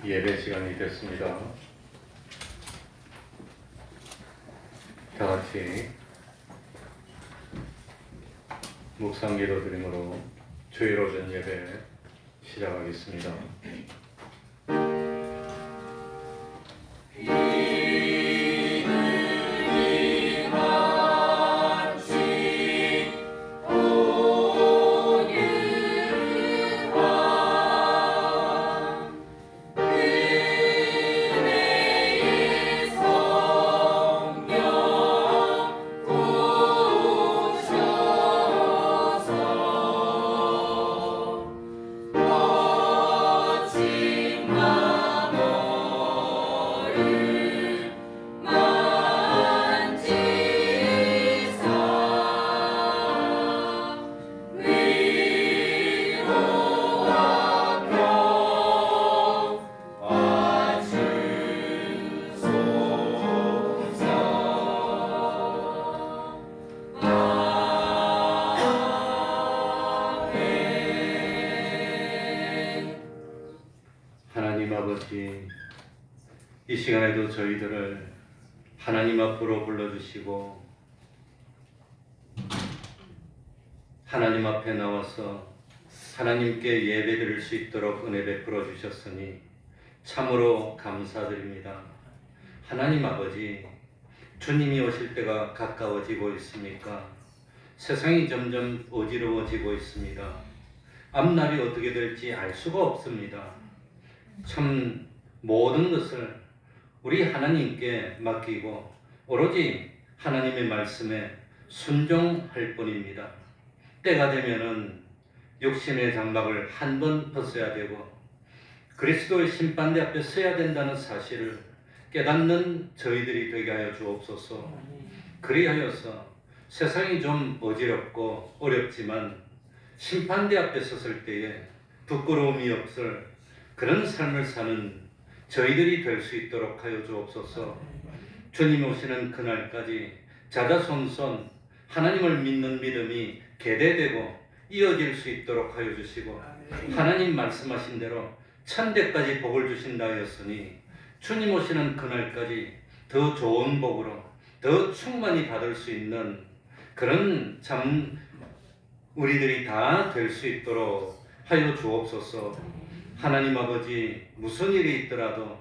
예배 시간이 됐습니다. 다 같이 묵상 기도 드림으로 주일 오전 예배 시작하겠습니다. 하나님 아버지, 이 시간에도 저희들을 하나님 앞으로 불러주시고 하나님 앞에 나와서 하나님께 예배드릴 수 있도록 은혜 베풀어 주셨으니 참으로 감사드립니다. 하나님 아버지, 주님이 오실 때가 가까워지고 있습니까? 세상이 점점 어지러워지고 있습니다. 앞날이 어떻게 될지 알 수가 없습니다. 참 모든 것을 우리 하나님께 맡기고 오로지 하나님의 말씀에 순종할 뿐입니다. 때가 되면은 육신의 장막을 한 번 벗어야 되고 그리스도의 심판대 앞에 서야 된다는 사실을 깨닫는 저희들이 되게 하여 주옵소서. 그리하여서 세상이 좀 어지럽고 어렵지만 심판대 앞에 섰을 때에 부끄러움이 없을 그런 삶을 사는 저희들이 될 수 있도록 하여 주옵소서. 주님 오시는 그날까지 자자손손 하나님을 믿는 믿음이 계대되고 이어질 수 있도록 하여 주시고 하나님 말씀하신 대로 천대까지 복을 주신다 하였으니 주님 오시는 그날까지 더 좋은 복으로 더 충만히 받을 수 있는 그런 참 우리들이 다 될 수 있도록 하여 주옵소서. 하나님 아버지, 무슨 일이 있더라도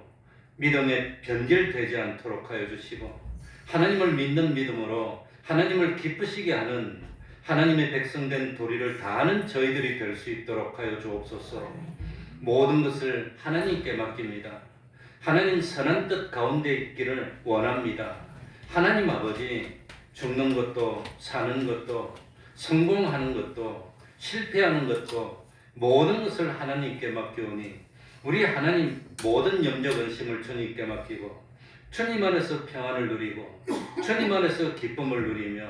믿음에 변질되지 않도록 하여 주시고 하나님을 믿는 믿음으로 하나님을 기쁘시게 하는 하나님의 백성된 도리를 다하는 저희들이 될 수 있도록 하여 주옵소서. 모든 것을 하나님께 맡깁니다. 하나님 선한 뜻 가운데 있기를 원합니다. 하나님 아버지, 죽는 것도 사는 것도 성공하는 것도 실패하는 것도 모든 것을 하나님께 맡기오니 우리 하나님 모든 염려 근심을 주님께 맡기고 주님 안에서 평안을 누리고 주님 안에서 기쁨을 누리며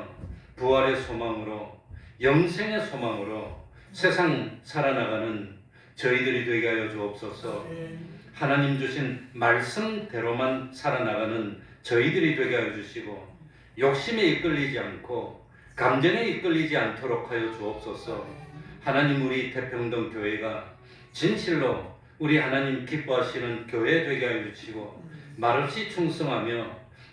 부활의 소망으로 영생의 소망으로 세상 살아나가는 저희들이 되게 하여 주옵소서. 하나님 주신 말씀대로만 살아나가는 저희들이 되게 하여 주시고 욕심에 이끌리지 않고 감정에 이끌리지 않도록 하여 주옵소서. 하나님, 우리 태평동 교회가 진실로 우리 하나님 기뻐하시는 교회 되게 하여 주시고 말없이 충성하며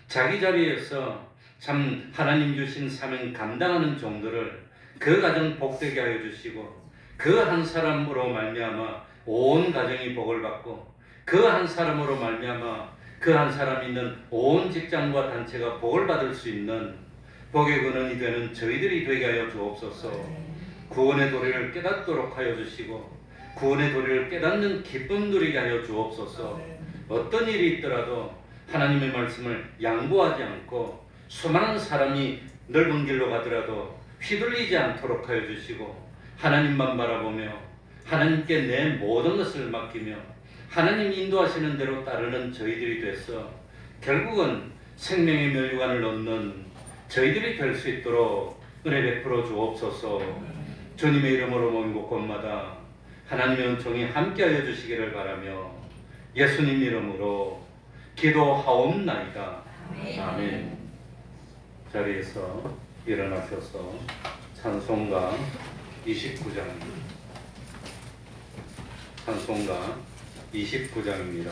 자기 자리에서 참 하나님 주신 사명 감당하는 종들을 그 가정 복되게 하여 주시고 그 한 사람으로 말미암아 온 가정이 복을 받고 그 한 사람으로 말미암아 그 한 사람이 있는 온 직장과 단체가 복을 받을 수 있는 복의 근원이 되는 저희들이 되게 하여 주옵소서. 구원의 도리를 깨닫도록 하여 주시고 구원의 도리를 깨닫는 기쁨 누리게 하여 주옵소서. 어떤 일이 있더라도 하나님의 말씀을 양보하지 않고 수많은 사람이 넓은 길로 가더라도 휘둘리지 않도록 하여 주시고 하나님만 바라보며 하나님께 내 모든 것을 맡기며 하나님 인도하시는 대로 따르는 저희들이 돼서 결국은 생명의 멸류관을 얻는 저희들이 될 수 있도록 은혜 베풀어 주옵소서. 주님의 이름으로 모인 곳곳마다 하나님의 은총이 함께하여 주시기를 바라며 예수님 이름으로 기도하옵나이다. 아멘. 자리에서 일어나셔서 찬송가 29장 29장입니다.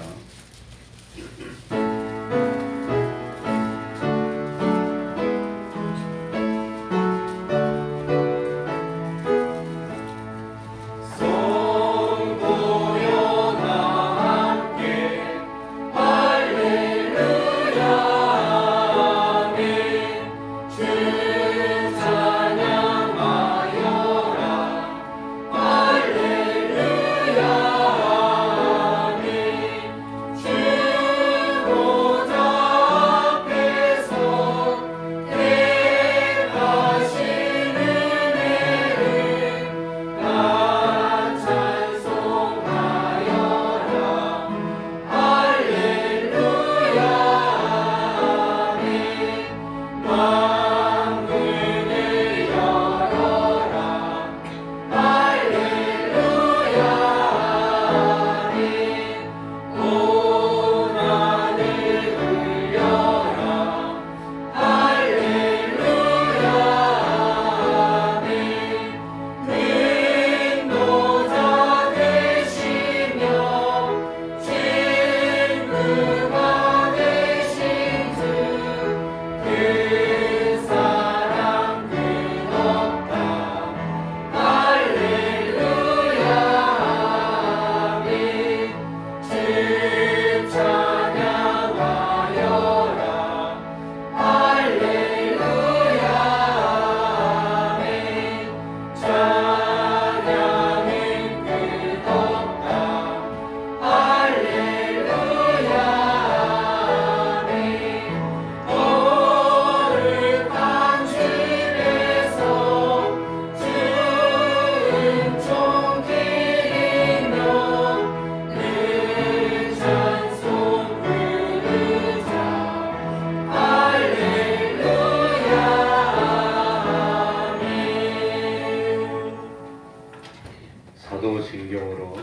사도신경으로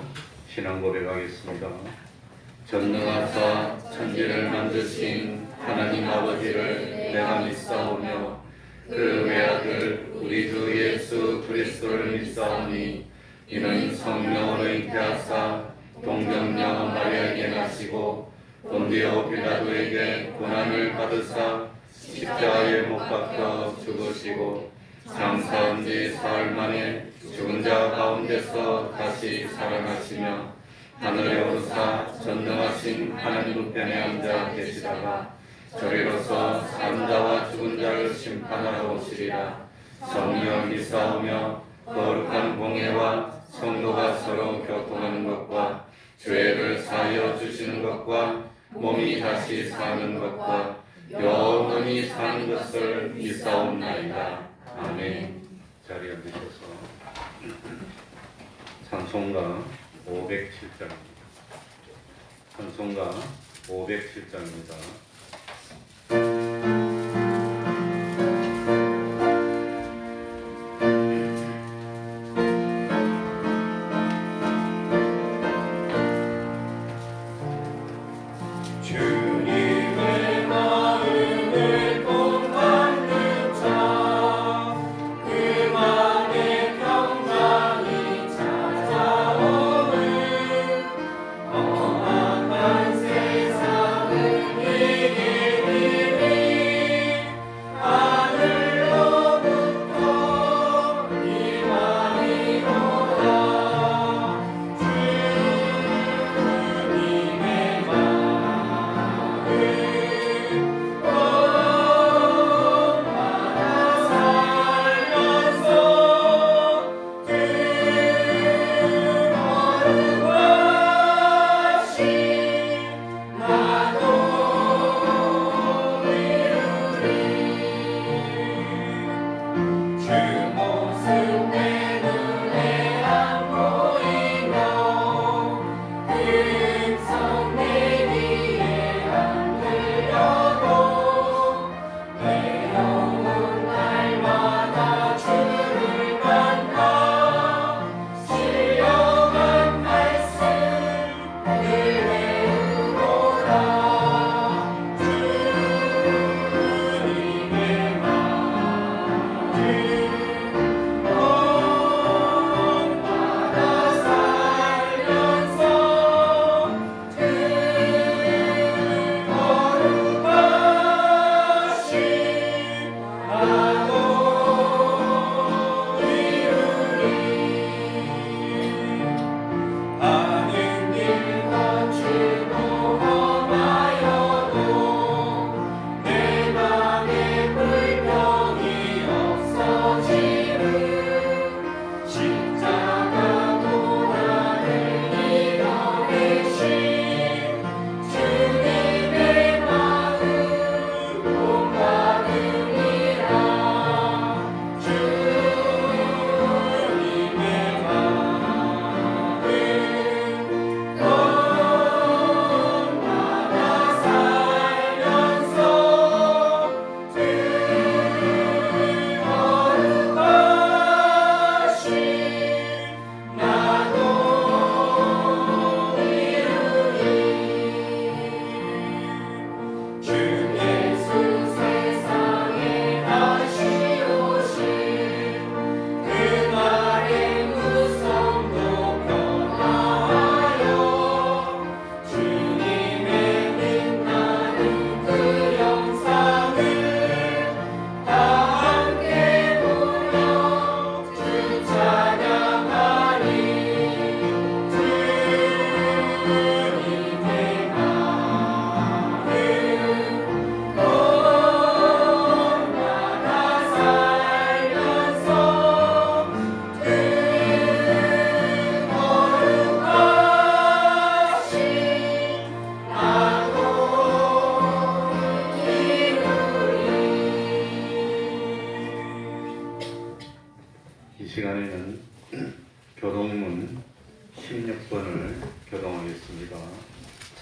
신앙 고백하겠습니다. 전능하사 천지를 만드신 하나님 아버지를 내가 믿사오며 그 외아들 우리 주 예수 그리스도를 믿사오니 이는 성령으로 잉태하사 동정녀 마리아에게 나시고 본디오 빌라도에게 고난을 받으사 십자가에 못 박혀 죽으시고 장사한 지 사흘 만에 죽은 자 가운데서 다시 살아나시며 하늘에 오르사 전능하신 하나님 우편에 앉아 계시다가 저리로서 사는 자와 죽은 자를 심판하러 오시리라. 성령 믿사오며 거룩한 공예와 성도가 서로 교통하는 것과 죄를 사하여 주시는 것과 몸이 다시 사는 것과 영원히 사는 것을 믿사옵나이다. 아멘. 자리에 앉으셔서 찬송가 507장입니다. 찬송가 507장입니다. 세상을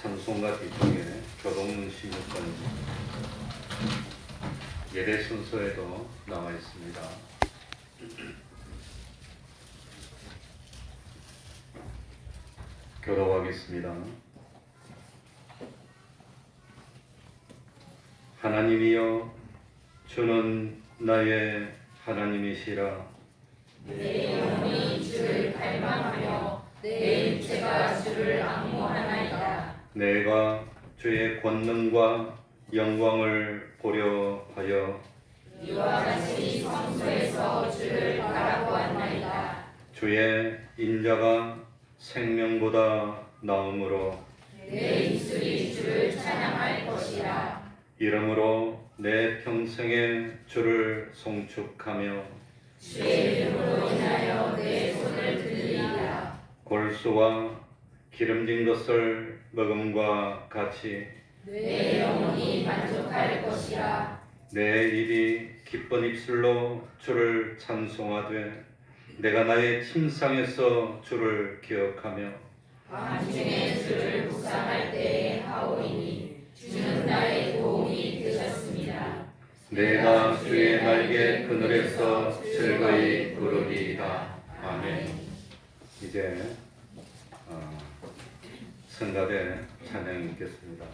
찬송가 뒤쪽에 교동문 16번입니다. 예배 순서에도 나와 있습니다. 교독하겠습니다. 하나님이여, 주는 나의 하나님이시라. 내 영혼이 주를 갈망하며 내 육체가 주를 앙모하나이다. 내가 주의 권능과 영광을 보려 하여 이와 같이 성소에서 주를 바라보았나이다. 주의 인자가 생명보다 나음으로 내 입술이 주를 찬양할 것이라. 이러므로 내 평생에 주를 송축하며 주의 이름으로 인하여 내 손을 들리리라. 골수와 기름진 것을 먹음과 같이 내 영혼이 만족할 것이라. 내 입이 기쁜 입술로 주를 찬송하되 내가 나의 침상에서 주를 기억하며 밤중에 주를 묵상할 때에 하오이니 주는 나의 도움이 되셨습니다. 내가 주의 날개 그늘에서 즐거이 부르리이다. 아멘. 이제 성가대 찬양이 있겠습니다.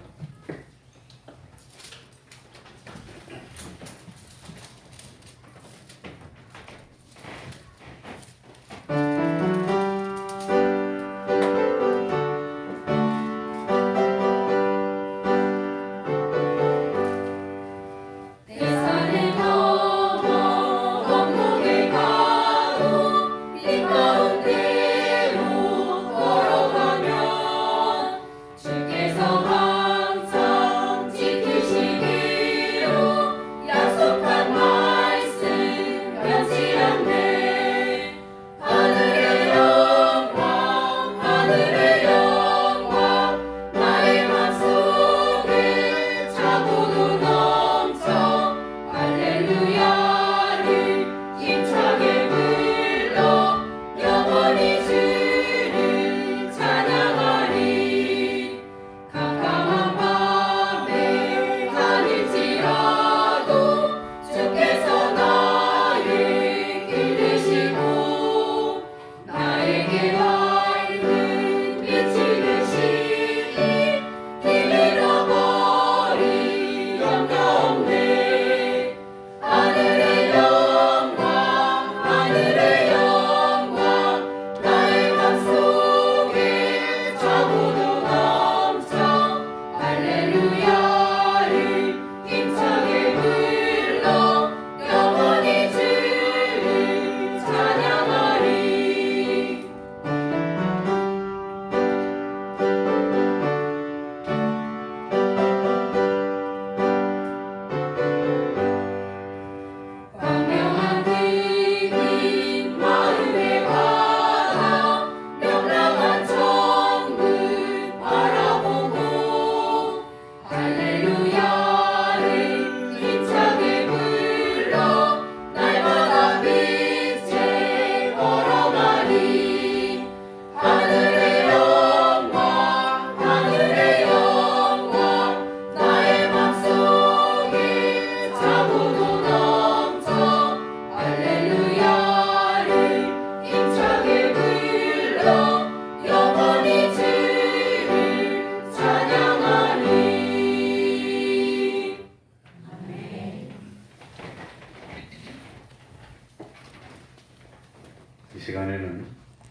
이 시간에는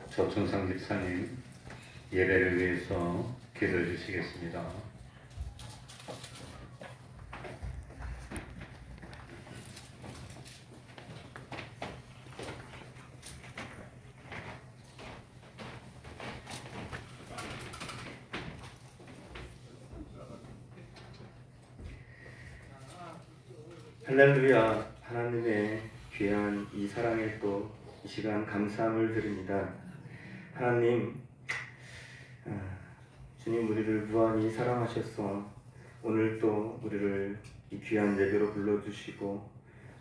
조충상 집사님 예배를 위해서 기도해 주시겠습니다. 할렐루야. 하나님의 귀한 이 사랑에 또 이 시간 감사함을 드립니다. 하나님, 주님 우리를 무한히 사랑하셔서 오늘 또 우리를 이 귀한 예배로 불러주시고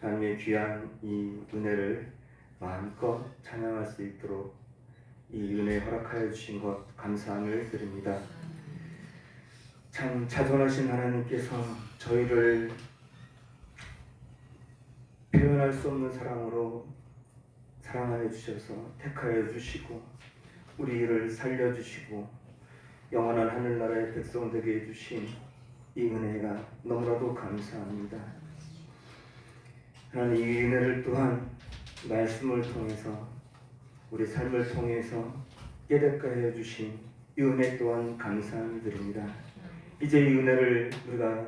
하나님의 귀한 이 은혜를 마음껏 찬양할 수 있도록 이 은혜 허락하여 주신 것 감사함을 드립니다. 참 자존하신 하나님께서 저희를 표현할 수 없는 사랑으로 사랑하여 주셔서 택하여 주시고 우리를 살려주시고 영원한 하늘나라의 백성 되게 해주신 이 은혜가 너무나도 감사합니다. 하나님, 이 은혜를 또한 말씀을 통해서 우리 삶을 통해서 깨닫게 해주신 이 은혜 또한 감사드립니다. 이제 이 은혜를 우리가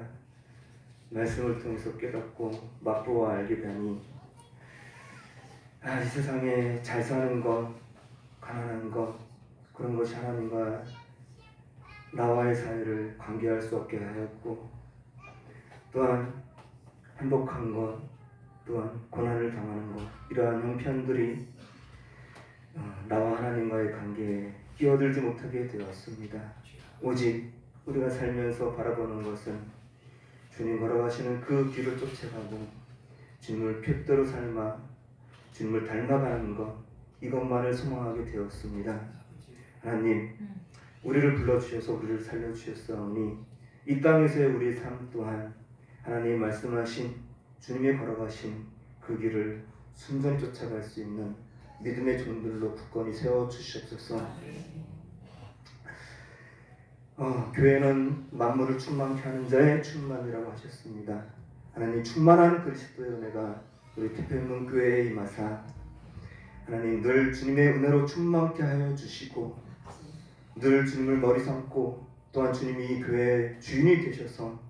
말씀을 통해서 깨닫고 맛보아 알게 되니 이 세상에 잘 사는 것, 가난한 것, 그런 것이 하나님과 나와의 사이를 관계할 수 없게 하였고, 또한 행복한 것, 또한 고난을 당하는 것, 이러한 형편들이 나와 하나님과의 관계에 끼어들지 못하게 되었습니다. 오직 우리가 살면서 바라보는 것은 주님 걸어가시는 그 길을 쫓아가고 주님을 표대로 삶아 주님을 닮아가는 것, 이것만을 소망하게 되었습니다. 하나님, 우리를 불러주셔서 우리를 살려주셨사오니 이 땅에서의 우리의 삶 또한 하나님 말씀하신 주님의 걸어가신 그 길을 순전히 쫓아갈 수 있는 믿음의 종들로 굳건히 세워주시옵소서. 교회는 만물을 충만케 하는 자의 충만이라고 하셨습니다. 하나님, 충만한 그리스도의 은혜가 우리 태평동 교회에 임하사 하나님 늘 주님의 은혜로 충만케 하여 주시고 늘 주님을 머리 삼고 또한 주님이 이 교회의 주인이 되셔서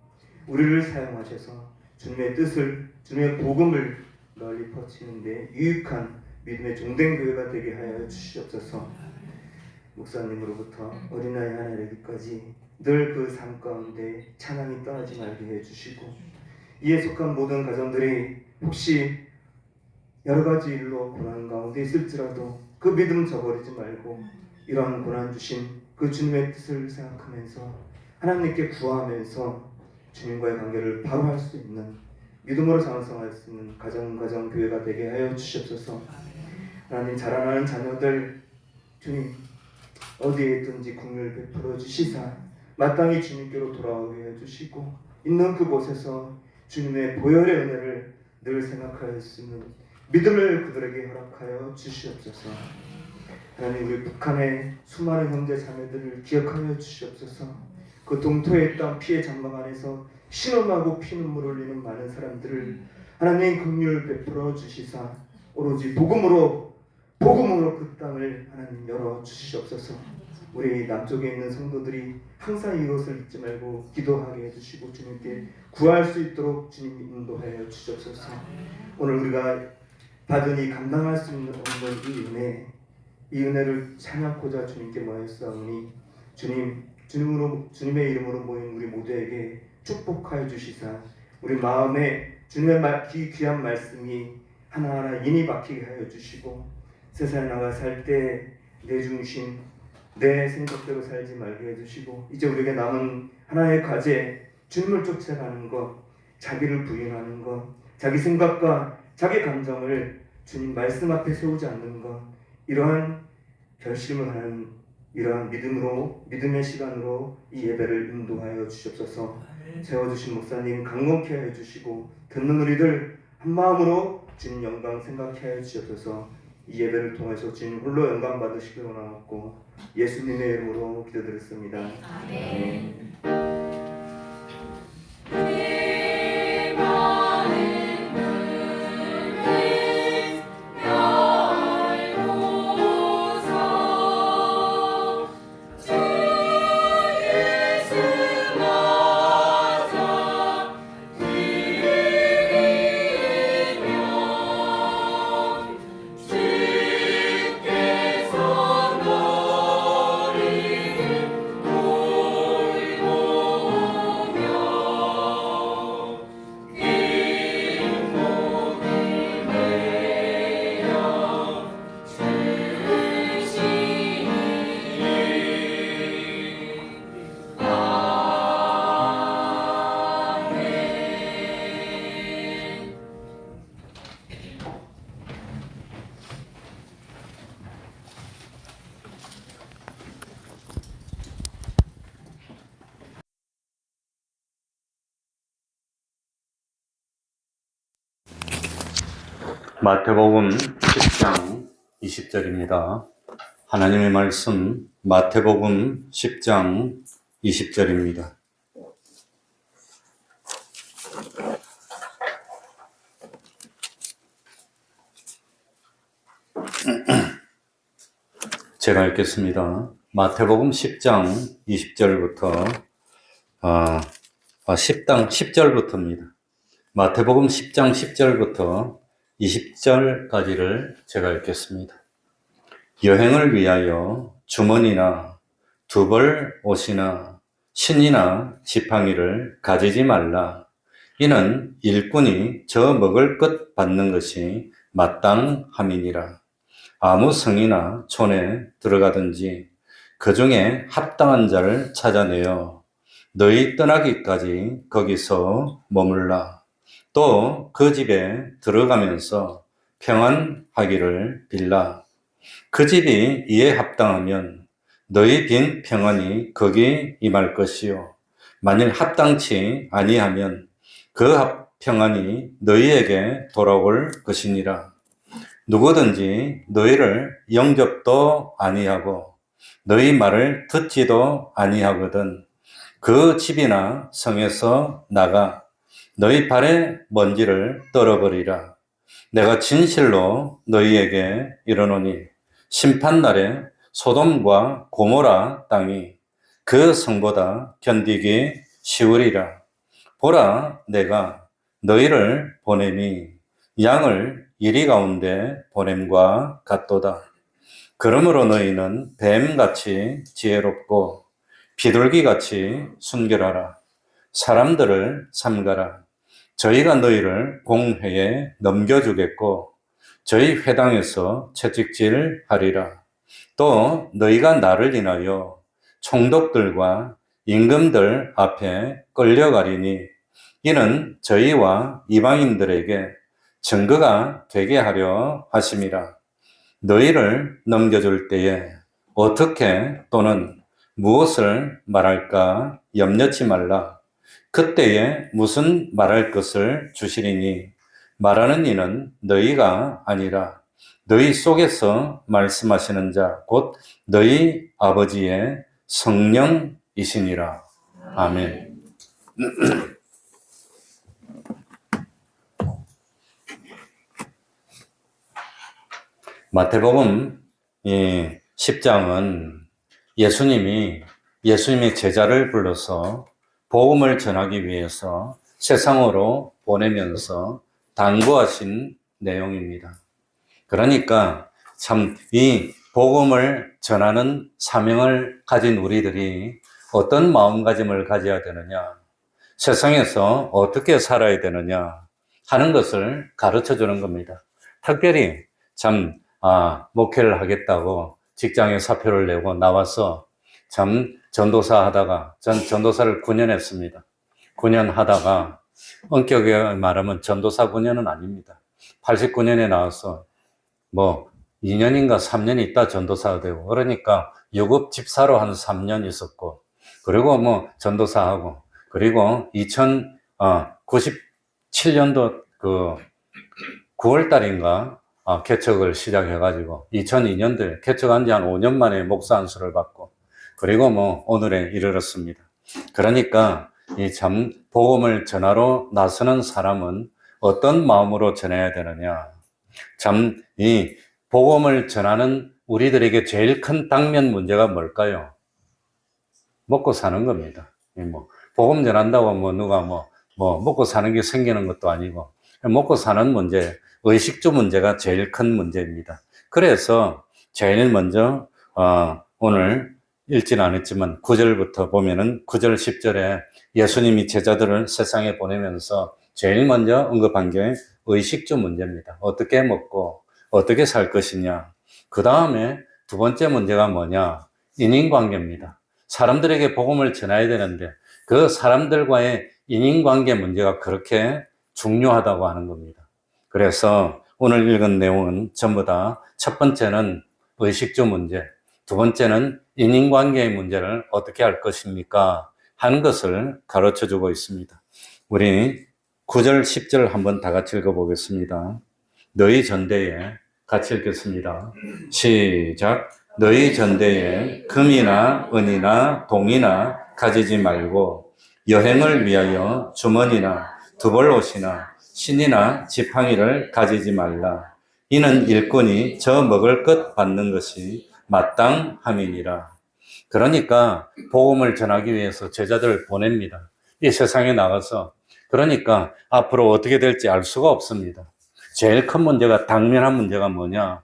우리를 사용하셔서 주님의 뜻을, 주님의 복음을 널리 퍼치는 데 유익한 믿음의 종된 교회가 되게 하여 주시옵소서. 목사님으로부터 어린아이 하나 되기까지 늘 그 삶 가운데 찬양이 떠나지 말게 해주시고 이에 속한 모든 가정들이 혹시 여러 가지 일로 고난 가운데 있을지라도 그 믿음 저버리지 말고 이러한 고난 주신 그 주님의 뜻을 생각하면서 하나님께 구하면서 주님과의 관계를 바로 할 수 있는 믿음으로 장성할 수 있는 가정 교회가 되게 하여 주시옵소서. 하나님, 자라나는 자녀들 주님 어디에 있든지 긍휼 베풀어 주시사 마땅히 주님께로 돌아오게 해주시고 있는 그곳에서 주님의 보혈의 은혜를 늘 생각할 수 있는 믿음을 그들에게 허락하여 주시옵소서. 하나님, 우리 북한의 수많은 형제 자매들을 기억하여 주시옵소서. 그 동토의 땅 피해 장막 안에서 신음하고 피눈물 흘리는 많은 사람들을 하나님 긍휼 베풀어 주시사 오로지 복음으로 그 땅을 하나님 열어 주시옵소서. 우리 남쪽에 있는 성도들이 항상 이것을 잊지 말고 기도하게 해주시고 주님께 구할 수 있도록 주님 인도하여 주시옵소서. 오늘 우리가 받은 이 감당할 수 없는 이 은혜를 찬양하고자 주님께 모였사오니 주님의 이름으로 모인 우리 모두에게 축복하여 주시사 우리 마음에 주님의 귀한 말씀이 하나하나 인이 박히게 하여 주시고 세상에 나가 살 때 내 중심, 내 생각대로 살지 말게 해주시고 이제 우리에게 남은 하나의 과제, 주님을 쫓아가는 것, 자기를 부인하는 것, 자기 생각과 자기 감정을 주님 말씀 앞에 세우지 않는 것, 이러한 결심을 하는 이러한 믿음의 시간으로 이 예배를 인도하여 주시옵소서. 세워주신 목사님 강건케 하여 주시고 듣는 우리들 한마음으로 주님 영광 생각해 하여 주시옵소서. 이 예배를 통해서 주님 홀로 영광 받으시기로 나왔고 예수님의 이름으로 기도드렸습니다. 아멘. 마태복음 10장 20절입니다. 하나님의 말씀 마태복음 10장 20절입니다. 제가 읽겠습니다. 마태복음 10장 20절부터 10절부터입니다. 마태복음 10장 10절부터 20절까지를 제가 읽겠습니다. 여행을 위하여 주머니나 두벌 옷이나 신이나 지팡이를 가지지 말라. 이는 일꾼이 저 먹을 것 받는 것이 마땅함이니라. 아무 성이나 촌에 들어가든지 그 중에 합당한 자를 찾아내어 너희 떠나기까지 거기서 머물라. 또 그 집에 들어가면서 평안하기를 빌라. 그 집이 이에 합당하면 너희 빈 평안이 거기 임할 것이요. 만일 합당치 아니하면 그 평안이 너희에게 돌아올 것이니라. 누구든지 너희를 영접도 아니하고 너희 말을 듣지도 아니하거든 그 집이나 성에서 나가 너희 발의 먼지를 떨어버리라. 내가 진실로 너희에게 이르노니 심판날에 소돔과 고모라 땅이 그 성보다 견디기 쉬우리라. 보라, 내가 너희를 보냄이 양을 이리 가운데 보냄과 같도다. 그러므로 너희는 뱀같이 지혜롭고 비둘기같이 순결하라. 사람들을 삼가라. 저희가 너희를 공회에 넘겨주겠고 저희 회당에서 채찍질하리라. 또 너희가 나를 인하여 총독들과 임금들 앞에 끌려가리니 이는 저희와 이방인들에게 증거가 되게 하려 하심이라. 너희를 넘겨줄 때에 어떻게 또는 무엇을 말할까 염려치 말라. 그때에 무슨 말할 것을 주시리니 말하는 이는 너희가 아니라 너희 속에서 말씀하시는 자 곧 너희 아버지의 성령이시니라. 아멘. 마태복음 10장은 예수님의 제자를 불러서 복음을 전하기 위해서 세상으로 보내면서 당부하신 내용입니다. 그러니까 참 이 복음을 전하는 사명을 가진 우리들이 어떤 마음가짐을 가져야 되느냐, 세상에서 어떻게 살아야 되느냐 하는 것을 가르쳐 주는 겁니다. 특별히 참 목회를 하겠다고 직장에 사표를 내고 나와서 참 전도사 하다가 전도사를 9년 했습니다. 9년 하다가 엄격하게 말하면 전도사 9년은 아닙니다. 89년에 나와서 2년인가 3년 있다 전도사가 되고 그러니까 유급 집사로 한 3년 있었고 그리고 전도사하고 그리고 2097년도 9월 달인가 개척을 시작해가지고 2002년도에 개척한 지 한 5년 만에 목사 안수를 받고 그리고 오늘에 이르렀습니다. 그러니까 이 참 복음을 전하러 나서는 사람은 어떤 마음으로 전해야 되느냐. 참 이 복음을 전하는 우리들에게 제일 큰 당면 문제가 뭘까요? 먹고 사는 겁니다. 복음 전한다고 누가 먹고 사는 게 생기는 것도 아니고 먹고 사는 문제, 의식주 문제가 제일 큰 문제입니다. 그래서 제일 먼저 오늘 읽지는 않았지만 9절부터 보면은 9절 10절에 예수님이 제자들을 세상에 보내면서 제일 먼저 언급한 게 의식주 문제입니다. 어떻게 먹고 어떻게 살 것이냐. 그 다음에 두 번째 문제가 뭐냐? 인인관계입니다. 사람들에게 복음을 전해야 되는데 그 사람들과의 인인관계 문제가 그렇게 중요하다고 하는 겁니다. 그래서 오늘 읽은 내용은 전부 다 첫 번째는 의식주 문제, 두 번째는 인인관계의 문제를 어떻게 할 것입니까? 하는 것을 가르쳐주고 있습니다. 우리 9절, 10절 한번 다 같이 읽어보겠습니다. 너희 전대에 같이 읽겠습니다. 시작. 너희 전대에 금이나 은이나 동이나 가지지 말고 여행을 위하여 주머니나 두벌옷이나 신이나 지팡이를 가지지 말라. 이는 일꾼이 저 먹을 것 받는 것이 마땅함이니라. 그러니까 복음을 전하기 위해서 제자들을 보냅니다. 이 세상에 나가서. 그러니까 앞으로 어떻게 될지 알 수가 없습니다. 제일 큰 문제가, 당면한 문제가 뭐냐?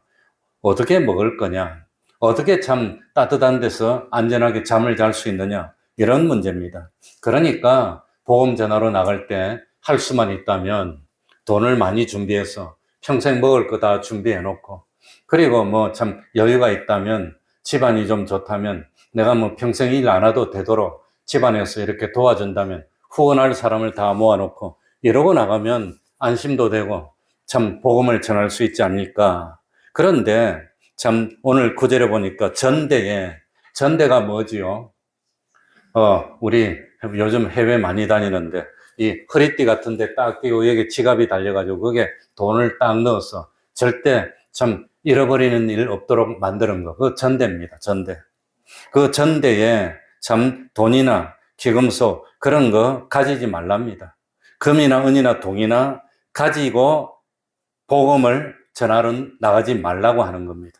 어떻게 먹을 거냐? 어떻게 참 따뜻한 데서 안전하게 잠을 잘 수 있느냐? 이런 문제입니다. 그러니까 복음 전하러 나갈 때 할 수만 있다면 돈을 많이 준비해서 평생 먹을 거 다 준비해 놓고, 그리고 뭐 참 여유가 있다면, 집안이 좀 좋다면 내가 뭐 평생 일 안 해도 되도록 집안에서 이렇게 도와준다면 후원할 사람을 다 모아놓고 이러고 나가면 안심도 되고 참 복음을 전할 수 있지 않을까. 그런데 참 오늘 구절에 보니까 전대가 뭐지요? 우리 요즘 해외 많이 다니는데 이 허리띠 같은 데 딱 끼고 여기 지갑이 달려가지고 그게 돈을 딱 넣어서 절대 참 잃어버리는 일 없도록 만드는 거. 그 전대입니다. 전대. 그 전대에 참 돈이나 기금속 그런 거 가지지 말랍니다. 금이나 은이나 동이나 가지고 복음을 전하러 나가지 말라고 하는 겁니다.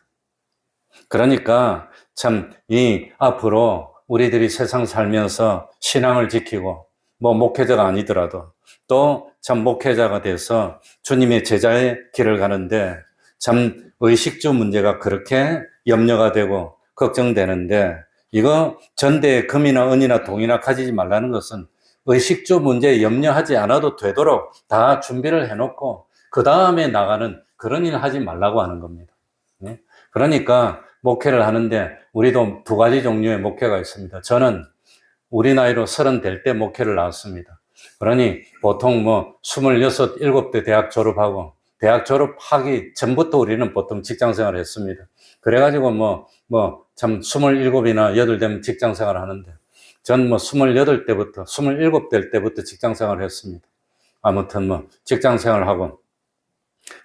그러니까 참 이 앞으로 우리들이 세상 살면서 신앙을 지키고 뭐 목회자가 아니더라도 또 참 목회자가 돼서 주님의 제자의 길을 가는데 참 의식주 문제가 그렇게 염려가 되고 걱정되는데, 이거 전대에 금이나 은이나 동이나 가지지 말라는 것은 의식주 문제에 염려하지 않아도 되도록 다 준비를 해놓고 그 다음에 나가는 그런 일 하지 말라고 하는 겁니다. 그러니까 목회를 하는데 우리도 두 가지 종류의 목회가 있습니다. 저는 우리 나이로 30 될 때 목회를 나왔습니다. 그러니 보통 뭐 26, 7대 대학 졸업하고, 대학 졸업하기 전부터 우리는 보통 직장 생활을 했습니다. 그래가지고 참 27이나 8 되면 직장 생활을 하는데, 전 28 때부터, 27 될 때부터 직장 생활을 했습니다. 아무튼 직장 생활을 하고,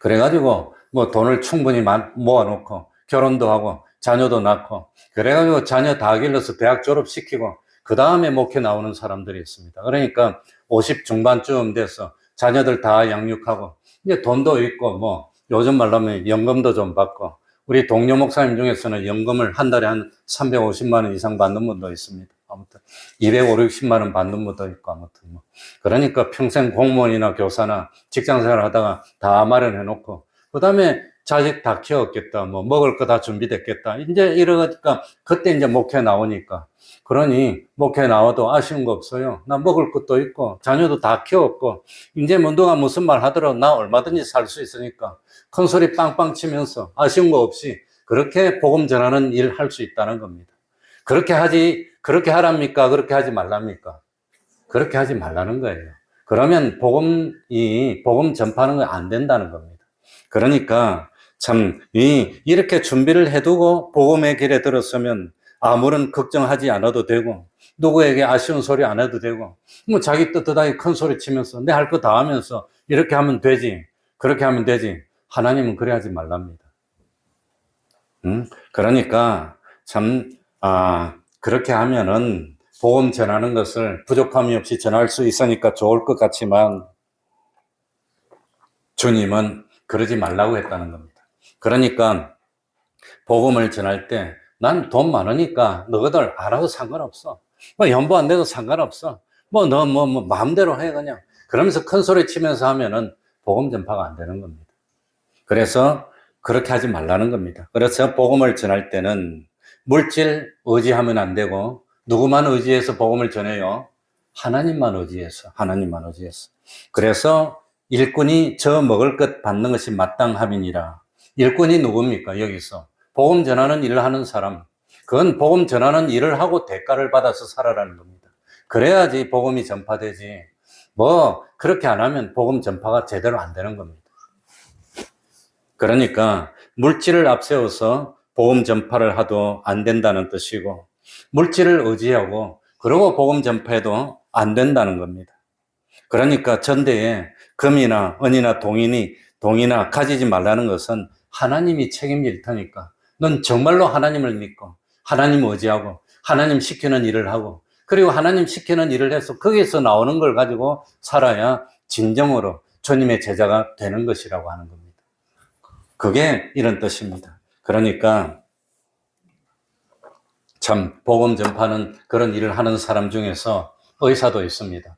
그래가지고 돈을 충분히 모아놓고, 결혼도 하고, 자녀도 낳고, 그래가지고 자녀 다 길러서 대학 졸업시키고, 그 다음에 목회 나오는 사람들이 있습니다. 그러니까 50 중반쯤 돼서 자녀들 다 양육하고, 이제 돈도 있고, 요즘 말로 하면 연금도 좀 받고, 우리 동료 목사님 중에서는 연금을 한 달에 한 350만 원 이상 받는 분도 있습니다. 아무튼 250, 60만 원 받는 분도 있고, 아무튼 그러니까 평생 공무원이나 교사나 직장 생활 하다가 다 마련해 놓고, 그 다음에 자식 다 키웠겠다, 먹을 거 다 준비됐겠다. 이제 이러니까 그때 이제 목회 나오니까, 그러니 목회 나와도 아쉬운 거 없어요. 나 먹을 것도 있고 자녀도 다 키웠고, 이제 누가 무슨 말 하더라도 나 얼마든지 살 수 있으니까 큰 소리 빵빵 치면서 아쉬운 거 없이 그렇게 복음 전하는 일 할 수 있다는 겁니다. 그렇게 하랍니까? 그렇게 하지 말랍니까? 그렇게 하지 말라는 거예요. 그러면 복음 전파하는 건 안 된다는 겁니다. 그러니까 참 이렇게 준비를 해두고 복음의 길에 들었으면 아무런 걱정하지 않아도 되고, 누구에게 아쉬운 소리 안 해도 되고, 자기 떳떳하게 큰 소리 치면서 내 할 거 다 하면서 이렇게 하면 되지, 그렇게 하면 되지. 하나님은 그래 하지 말랍니다. 그러니까 참 그렇게 하면은 복음 전하는 것을 부족함이 없이 전할 수 있으니까 좋을 것 같지만, 주님은 그러지 말라고 했다는 겁니다. 그러니까 복음을 전할 때 난 돈 많으니까 너희들 알아도 상관없어. 연보 안 내도 상관없어. 너 마음대로 해 그냥. 그러면서 큰 소리 치면서 하면은 복음 전파가 안 되는 겁니다. 그래서 그렇게 하지 말라는 겁니다. 그래서 복음을 전할 때는 물질 의지하면 안 되고, 누구만 의지해서 복음을 전해요? 하나님만 의지해서. 그래서 일꾼이 저 먹을 것 받는 것이 마땅함이니라. 일꾼이 누굽니까? 여기서 복음 전하는 일을 하는 사람, 그건 복음 전하는 일을 하고 대가를 받아서 살아라는 겁니다. 그래야지 복음이 전파되지. 그렇게 안 하면 복음 전파가 제대로 안 되는 겁니다. 그러니까 물질을 앞세워서 복음 전파를 하도 안 된다는 뜻이고, 물질을 의지하고 그러고 복음 전파해도 안 된다는 겁니다. 그러니까 전대에 금이나 은이나 동이니 동이나 가지지 말라는 것은 하나님이 책임질 테니까 넌 정말로 하나님을 믿고 하나님 의지하고 하나님 시키는 일을 하고 그리고 하나님 시키는 일을 해서 거기에서 나오는 걸 가지고 살아야 진정으로 주님의 제자가 되는 것이라고 하는 겁니다. 그게 이런 뜻입니다. 그러니까 참 복음 전파는 그런 일을 하는 사람 중에서 의사도 있습니다.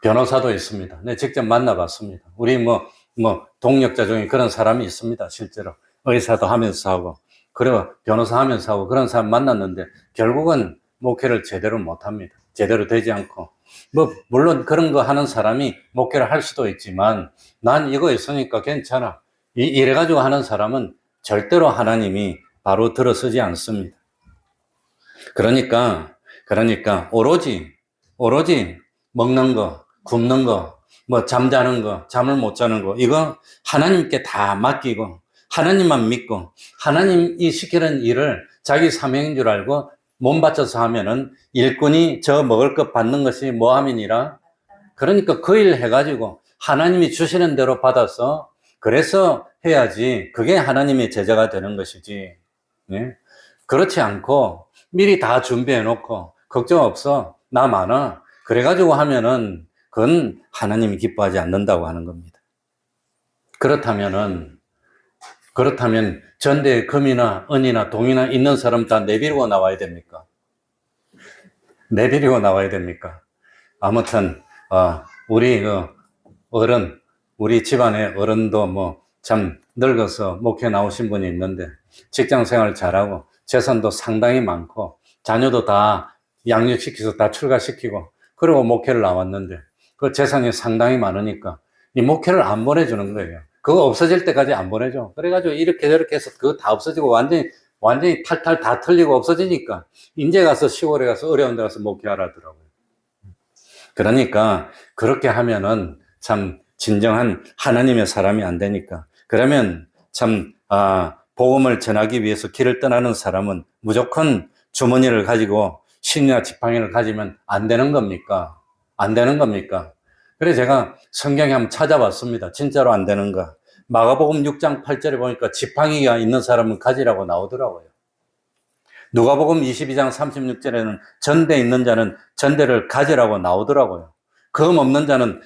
변호사도 있습니다. 네, 직접 만나봤습니다. 우리 동력자 중에 그런 사람이 있습니다. 실제로 의사도 하면서 하고 그리고 변호사 하면서 하고 그런 사람 만났는데 결국은 목회를 제대로 못합니다. 제대로 되지 않고 물론 그런 거 하는 사람이 목회를 할 수도 있지만 난 이거 있으니까 괜찮아 이래가지고 하는 사람은 절대로 하나님이 바로 들어서지 않습니다. 그러니까 오로지 먹는 거, 굶는 거, 잠자는 거, 잠을 못 자는 거 이거 하나님께 다 맡기고 하나님만 믿고 하나님이 시키는 일을 자기 사명인 줄 알고 몸 바쳐서 하면은 일꾼이 저 먹을 것 받는 것이 뭐함이니라. 그러니까 그 일 해가지고 하나님이 주시는 대로 받아서 그래서 해야지 그게 하나님의 제자가 되는 것이지. 네? 그렇지 않고 미리 다 준비해 놓고 걱정 없어 나 많아 그래가지고 하면은 그건 하나님이 기뻐하지 않는다고 하는 겁니다. 그렇다면 전대에 금이나 은이나 동이나 있는 사람 다 내비리고 나와야 됩니까? 내비리고 나와야 됩니까? 아무튼 우리 어른 우리 집안의 어른도 참 늙어서 목회 나오신 분이 있는데 직장 생활 잘하고 재산도 상당히 많고 자녀도 다 양육시켜서 다 출가시키고 그리고 목회를 나왔는데 그 재산이 상당히 많으니까 이 목회를 안 보내주는 거예요. 그거 없어질 때까지 안 보내줘. 그래가지고 이렇게 저렇게 해서 그거 다 없어지고 완전히 탈탈 다 틀리고 없어지니까 이제 가서 시골에 가서 어려운 데 가서 목회하라더라고요. 그러니까 그렇게 하면은 참 진정한 하나님의 사람이 안 되니까 그러면 참 복음을 전하기 위해서 길을 떠나는 사람은 무조건 주머니를 가지고 신이나 지팡이를 가지면 안 되는 겁니까? 안 되는 겁니까? 그래서 제가 성경에 한번 찾아봤습니다. 진짜로 안 되는가? 마가복음 6장 8절에 보니까 지팡이가 있는 사람은 가지라고 나오더라고요. 누가복음 22장 36절에는 전대 있는 자는 전대를 가지라고 나오더라고요. 금 없는 자는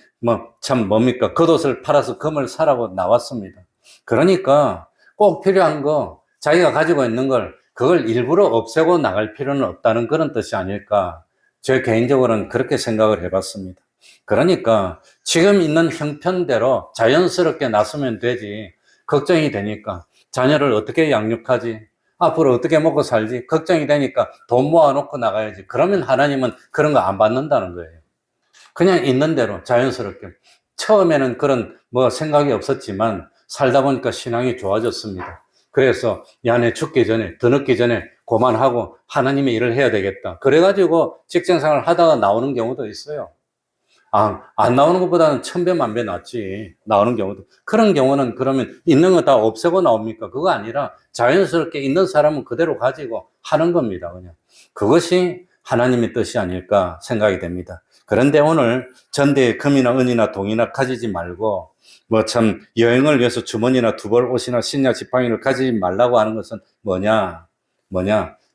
뭡니까? 겉옷을 팔아서 금을 사라고 나왔습니다. 그러니까 꼭 필요한 거 자기가 가지고 있는 걸 그걸 일부러 없애고 나갈 필요는 없다는 그런 뜻이 아닐까. 제 개인적으로는 그렇게 생각을 해봤습니다. 그러니까 지금 있는 형편대로 자연스럽게 나서면 되지. 걱정이 되니까 자녀를 어떻게 양육하지? 앞으로 어떻게 먹고 살지? 걱정이 되니까 돈 모아놓고 나가야지. 그러면 하나님은 그런 거 안 받는다는 거예요. 그냥 있는 대로 자연스럽게. 처음에는 그런 생각이 없었지만 살다 보니까 신앙이 좋아졌습니다. 그래서 내 죽기 전에, 더 늦기 전에 그만하고 하나님의 일을 해야 되겠다. 그래가지고 직장생활 하다가 나오는 경우도 있어요. 안 나오는 것보다는 1000배, 1000배 낫지. 나오는 경우도. 그런 경우는 그러면 있는 거 다 없애고 나옵니까? 그거 아니라 자연스럽게 있는 사람은 그대로 가지고 하는 겁니다. 그냥. 그것이 하나님의 뜻이 아닐까 생각이 됩니다. 그런데 오늘 전대에 금이나 은이나 동이나 가지지 말고 여행을 위해서 주머니나 두벌 옷이나 신냐 지팡이를 가지지 말라고 하는 것은 뭐냐?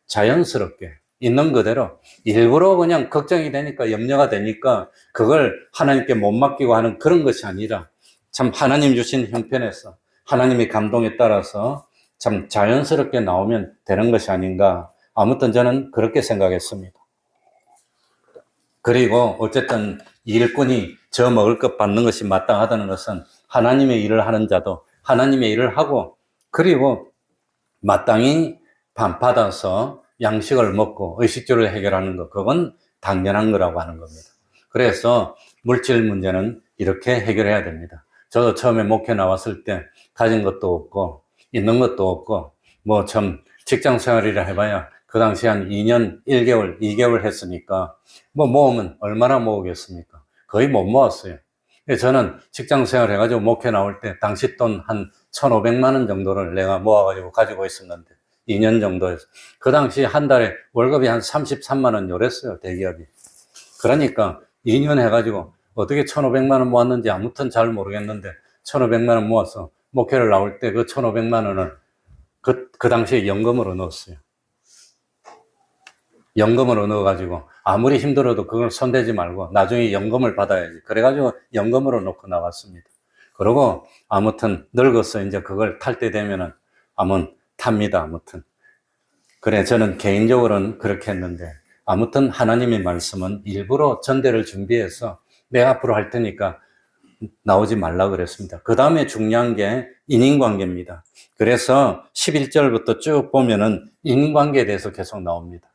자연스럽게 있는 그대로 일부러 그냥 걱정이 되니까 염려가 되니까 그걸 하나님께 못 맡기고 하는 그런 것이 아니라 참 하나님 주신 형편에서 하나님의 감동에 따라서 참 자연스럽게 나오면 되는 것이 아닌가. 아무튼 저는 그렇게 생각했습니다. 그리고 어쨌든 일꾼이 저 먹을 것 받는 것이 마땅하다는 것은 하나님의 일을 하는 자도 하나님의 일을 하고 그리고 마땅히 받아서 양식을 먹고 의식주를 해결하는 것, 그건 당연한 거라고 하는 겁니다. 그래서 물질 문제는 이렇게 해결해야 됩니다. 저도 처음에 목회 나왔을 때 가진 것도 없고 있는 것도 없고 직장 생활이라 해봐야 그 당시 한 2년 1개월 2개월 했으니까 모으면 얼마나 모으겠습니까? 거의 못 모았어요. 저는 직장 생활 해가지고 목회 나올 때 당시 돈 한 1,500만 원 정도를 내가 모아가지고 가지고 있었는데 2년 정도에서 그 당시 한 달에 월급이 한 33만 원 요랬어요. 대기업이. 그러니까 2년 해가지고 어떻게 1,500만 원 모았는지 아무튼 잘 모르겠는데 1,500만 원 모아서 목회를 나올 때 그 1,500만 원을 그 당시에 연금으로 넣었어요. 연금으로 넣어가지고 아무리 힘들어도 그걸 손대지 말고 나중에 연금을 받아야지. 그래가지고 연금으로 놓고 나왔습니다. 그러고 아무튼 늙어서 이제 그걸 탈 때 되면은 아무튼 탑니다. 아무튼. 그래, 저는 개인적으로는 그렇게 했는데 아무튼 하나님의 말씀은 일부러 전대를 준비해서 내가 앞으로 할 테니까 나오지 말라 그랬습니다. 그 다음에 중요한 게 인인관계입니다. 그래서 11절부터 쭉 보면은 인인관계에 대해서 계속 나옵니다.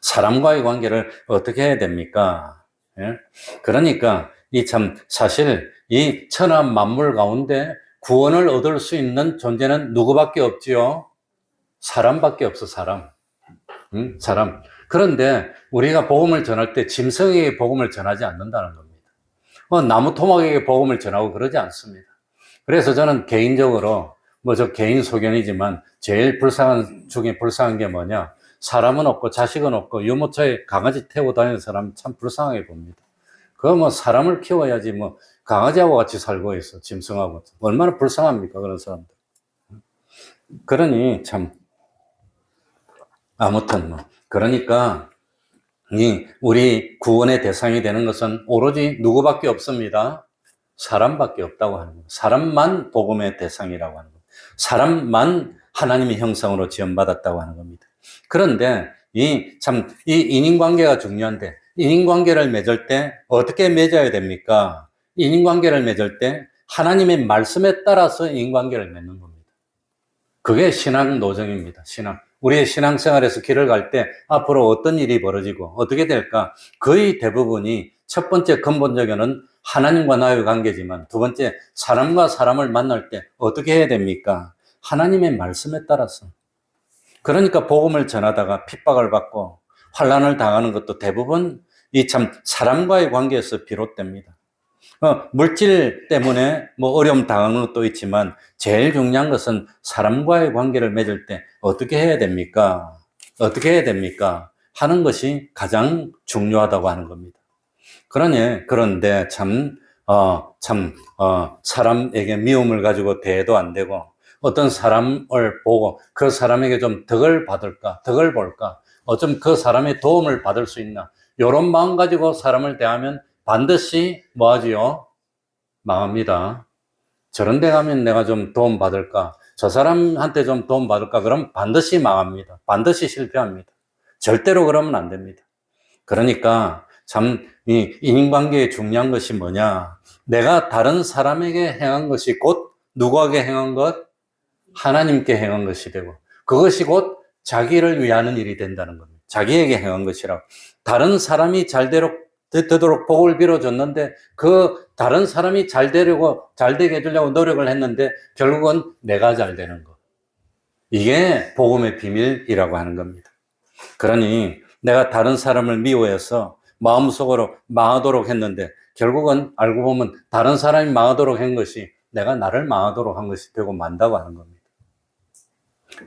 사람과의 관계를 어떻게 해야 됩니까? 예? 그러니까 사실 이 천하 만물 가운데 구원을 얻을 수 있는 존재는 누구밖에 없지요? 사람밖에 없어, 사람. 사람. 그런데 우리가 복음을 전할 때 짐승에게 복음을 전하지 않는다는 겁니다. 나무 토막에게 복음을 전하고 그러지 않습니다. 그래서 저는 개인적으로 저 개인 소견이지만 제일 중에 불쌍한 게 뭐냐? 사람은 없고 자식은 없고 유모차에 강아지 태우고 다니는 사람 참 불쌍하게 봅니다. 사람을 키워야지 강아지하고 같이 살고 있어, 짐승하고. 얼마나 불쌍합니까, 그런 사람들. 그러니 참 아무튼 그러니까 우리 구원의 대상이 되는 것은 오로지 누구밖에 없습니다. 사람밖에 없다고 하는 겁니다. 사람만 복음의 대상이라고 하는 겁니다. 사람만 하나님의 형상으로 지음받았다고 하는 겁니다. 그런데 이 인인관계가 중요한데 인인관계를 맺을 때 어떻게 맺어야 됩니까? 인인관계를 맺을 때 하나님의 말씀에 따라서 인인관계를 맺는 겁니다. 그게 신앙 노정입니다. 우리의 신앙생활에서 길을 갈 때 앞으로 어떤 일이 벌어지고 어떻게 될까? 거의 대부분이 첫 번째 근본적인 하나님과 나의 관계지만 두 번째 사람과 사람을 만날 때 어떻게 해야 됩니까? 하나님의 말씀에 따라서. 그러니까 복음을 전하다가 핍박을 받고 환난을 당하는 것도 대부분 사람과의 관계에서 비롯됩니다. 물질 때문에 어려움 당하는 것도 있지만 제일 중요한 것은 사람과의 관계를 맺을 때 어떻게 해야 됩니까? 어떻게 해야 됩니까? 하는 것이 가장 중요하다고 하는 겁니다. 그런데 사람에게 미움을 가지고 대해도 안 되고 어떤 사람을 보고 그 사람에게 좀 덕을 볼까? 어쩜 그 사람의 도움을 받을 수 있나? 이런 마음 가지고 사람을 대하면 반드시 뭐하지요? 망합니다. 저런 데 가면 내가 좀 도움 받을까? 저 사람한테 좀 도움 받을까? 그럼 반드시 망합니다. 반드시 실패합니다. 절대로 그러면 안 됩니다. 그러니까 이 인간관계에 중요한 것이 뭐냐? 내가 다른 사람에게 행한 것이 곧 누구에게 행한 것? 하나님께 행한 것이 되고 그것이 곧 자기를 위하는 일이 된다는 겁니다. 자기에게 행한 것이라고. 다른 사람이 잘 되도록 복을 빌어줬는데 그 다른 사람이 잘 되게 해주려고 노력을 했는데 결국은 내가 잘 되는 것. 이게 복음의 비밀이라고 하는 겁니다. 그러니 내가 다른 사람을 미워해서 마음속으로 망하도록 했는데 결국은 알고 보면 다른 사람이 망하도록 한 것이 내가 나를 망하도록 한 것이 되고 만다고 하는 겁니다.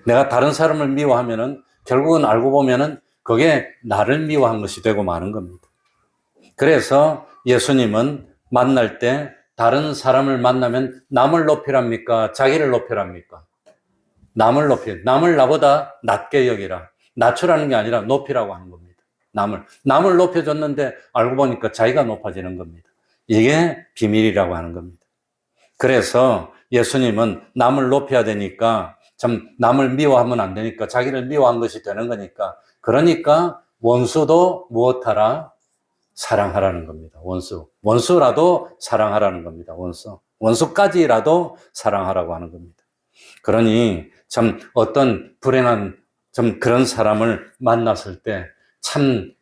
내가 다른 사람을 미워하면은 결국은 알고 보면은 그게 나를 미워한 것이 되고 마는 겁니다. 그래서 예수님은 만날 때 다른 사람을 만나면 남을 높이랍니까? 자기를 높이랍니까? 남을 나보다 낮게 여기라. 낮추라는 게 아니라 높이라고 하는 겁니다. 남을 높여줬는데 알고 보니까 자기가 높아지는 겁니다. 이게 비밀이라고 하는 겁니다. 그래서 예수님은 남을 높여야 되니까 남을 미워하면 안 되니까 자기를 미워한 것이 되는 거니까 그러니까 원수도 무엇하라? 사랑하라는 겁니다. 원수라도 사랑하라는 겁니다. 원수까지라도 사랑하라고 하는 겁니다. 그러니 어떤 불행한 그런 사람을 만났을 때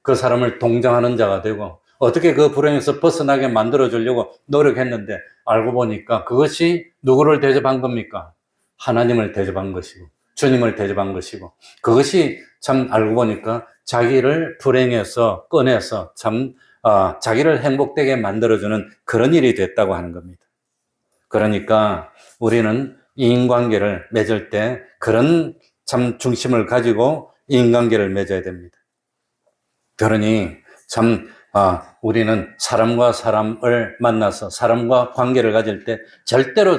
그 사람을 동정하는 자가 되고 어떻게 그 불행에서 벗어나게 만들어 주려고 노력했는데 알고 보니까 그것이 누구를 대접한 겁니까? 하나님을 대접한 것이고 주님을 대접한 것이고 그것이 알고 보니까 자기를 불행에서 꺼내서 자기를 행복되게 만들어주는 그런 일이 됐다고 하는 겁니다. 그러니까 우리는 인간관계를 맺을 때 그런 중심을 가지고 인간관계를 맺어야 됩니다. 그러니 우리는 사람과 사람을 만나서 사람과 관계를 가질 때 절대로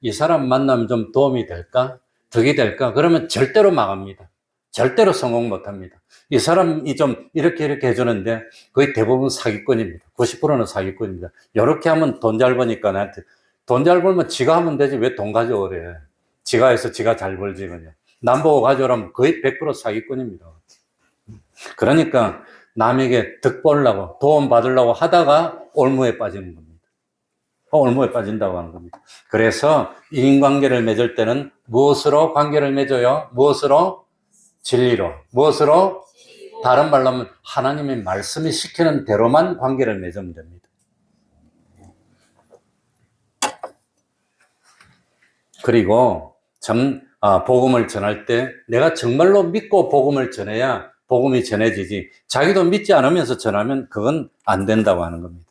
이 사람 만나면 좀 도움이 될까? 덕이 될까? 그러면 절대로 망합니다. 절대로 성공 못 합니다. 이 사람이 좀 이렇게 해주는데 거의 대부분 사기꾼입니다. 90%는 사기꾼입니다. 이렇게 하면 돈 잘 버니까 나한테 돈 잘 벌면 지가 하면 되지 왜 돈 가져오래. 지가 해서 지가 잘 벌지 그냥. 남 보고 가져오라면 거의 100% 사기꾼입니다. 그러니까 남에게 득 보려고 도움 받으려고 하다가 올무에 빠지는 겁니다. 올무에 빠진다고 하는 겁니다. 그래서 인간관계를 맺을 때는 무엇으로 관계를 맺어요? 무엇으로? 진리로. 무엇으로? 다른 말로 하면 하나님의 말씀이 시키는 대로만 관계를 맺으면 됩니다. 그리고 복음을 전할 때 내가 정말로 믿고 복음을 전해야 복음이 전해지지 자기도 믿지 않으면서 전하면 그건 안 된다고 하는 겁니다.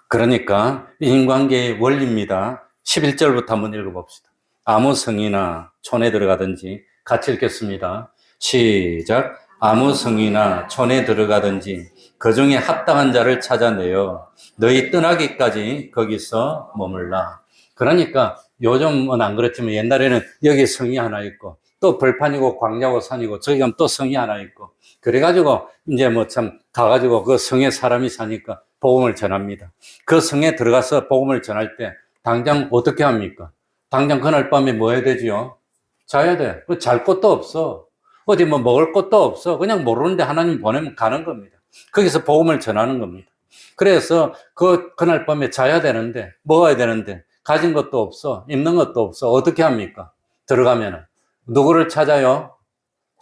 그러니까 인간관계의 원리입니다. 11절부터 한번 읽어봅시다. 아무 성이나 촌에 들어가든지 같이 읽겠습니다. 시작. 아무 성이나 촌에 들어가든지 그 중에 합당한 자를 찾아내어 너희 떠나기까지 거기서 머물라. 그러니까 요즘은 안 그렇지만 옛날에는 여기 성이 하나 있고 또 벌판이고 광야고 산이고 저기 가면 또 성이 하나 있고 그래가지고 이제 뭐 참 가가지고 그 성에 사람이 사니까 복음을 전합니다. 그 성에 들어가서 복음을 전할 때 당장 어떻게 합니까? 당장 그날 밤에 뭐 해야 되지요? 자야 돼. 잘 곳도 없어. 어디 뭐 먹을 것도 없어. 그냥 모르는데 하나님 보내면 가는 겁니다. 거기서 복음을 전하는 겁니다. 그래서 그날 밤에 자야 되는데 먹어야 되는데 가진 것도 없어. 입는 것도 없어. 어떻게 합니까? 들어가면은 누구를 찾아요?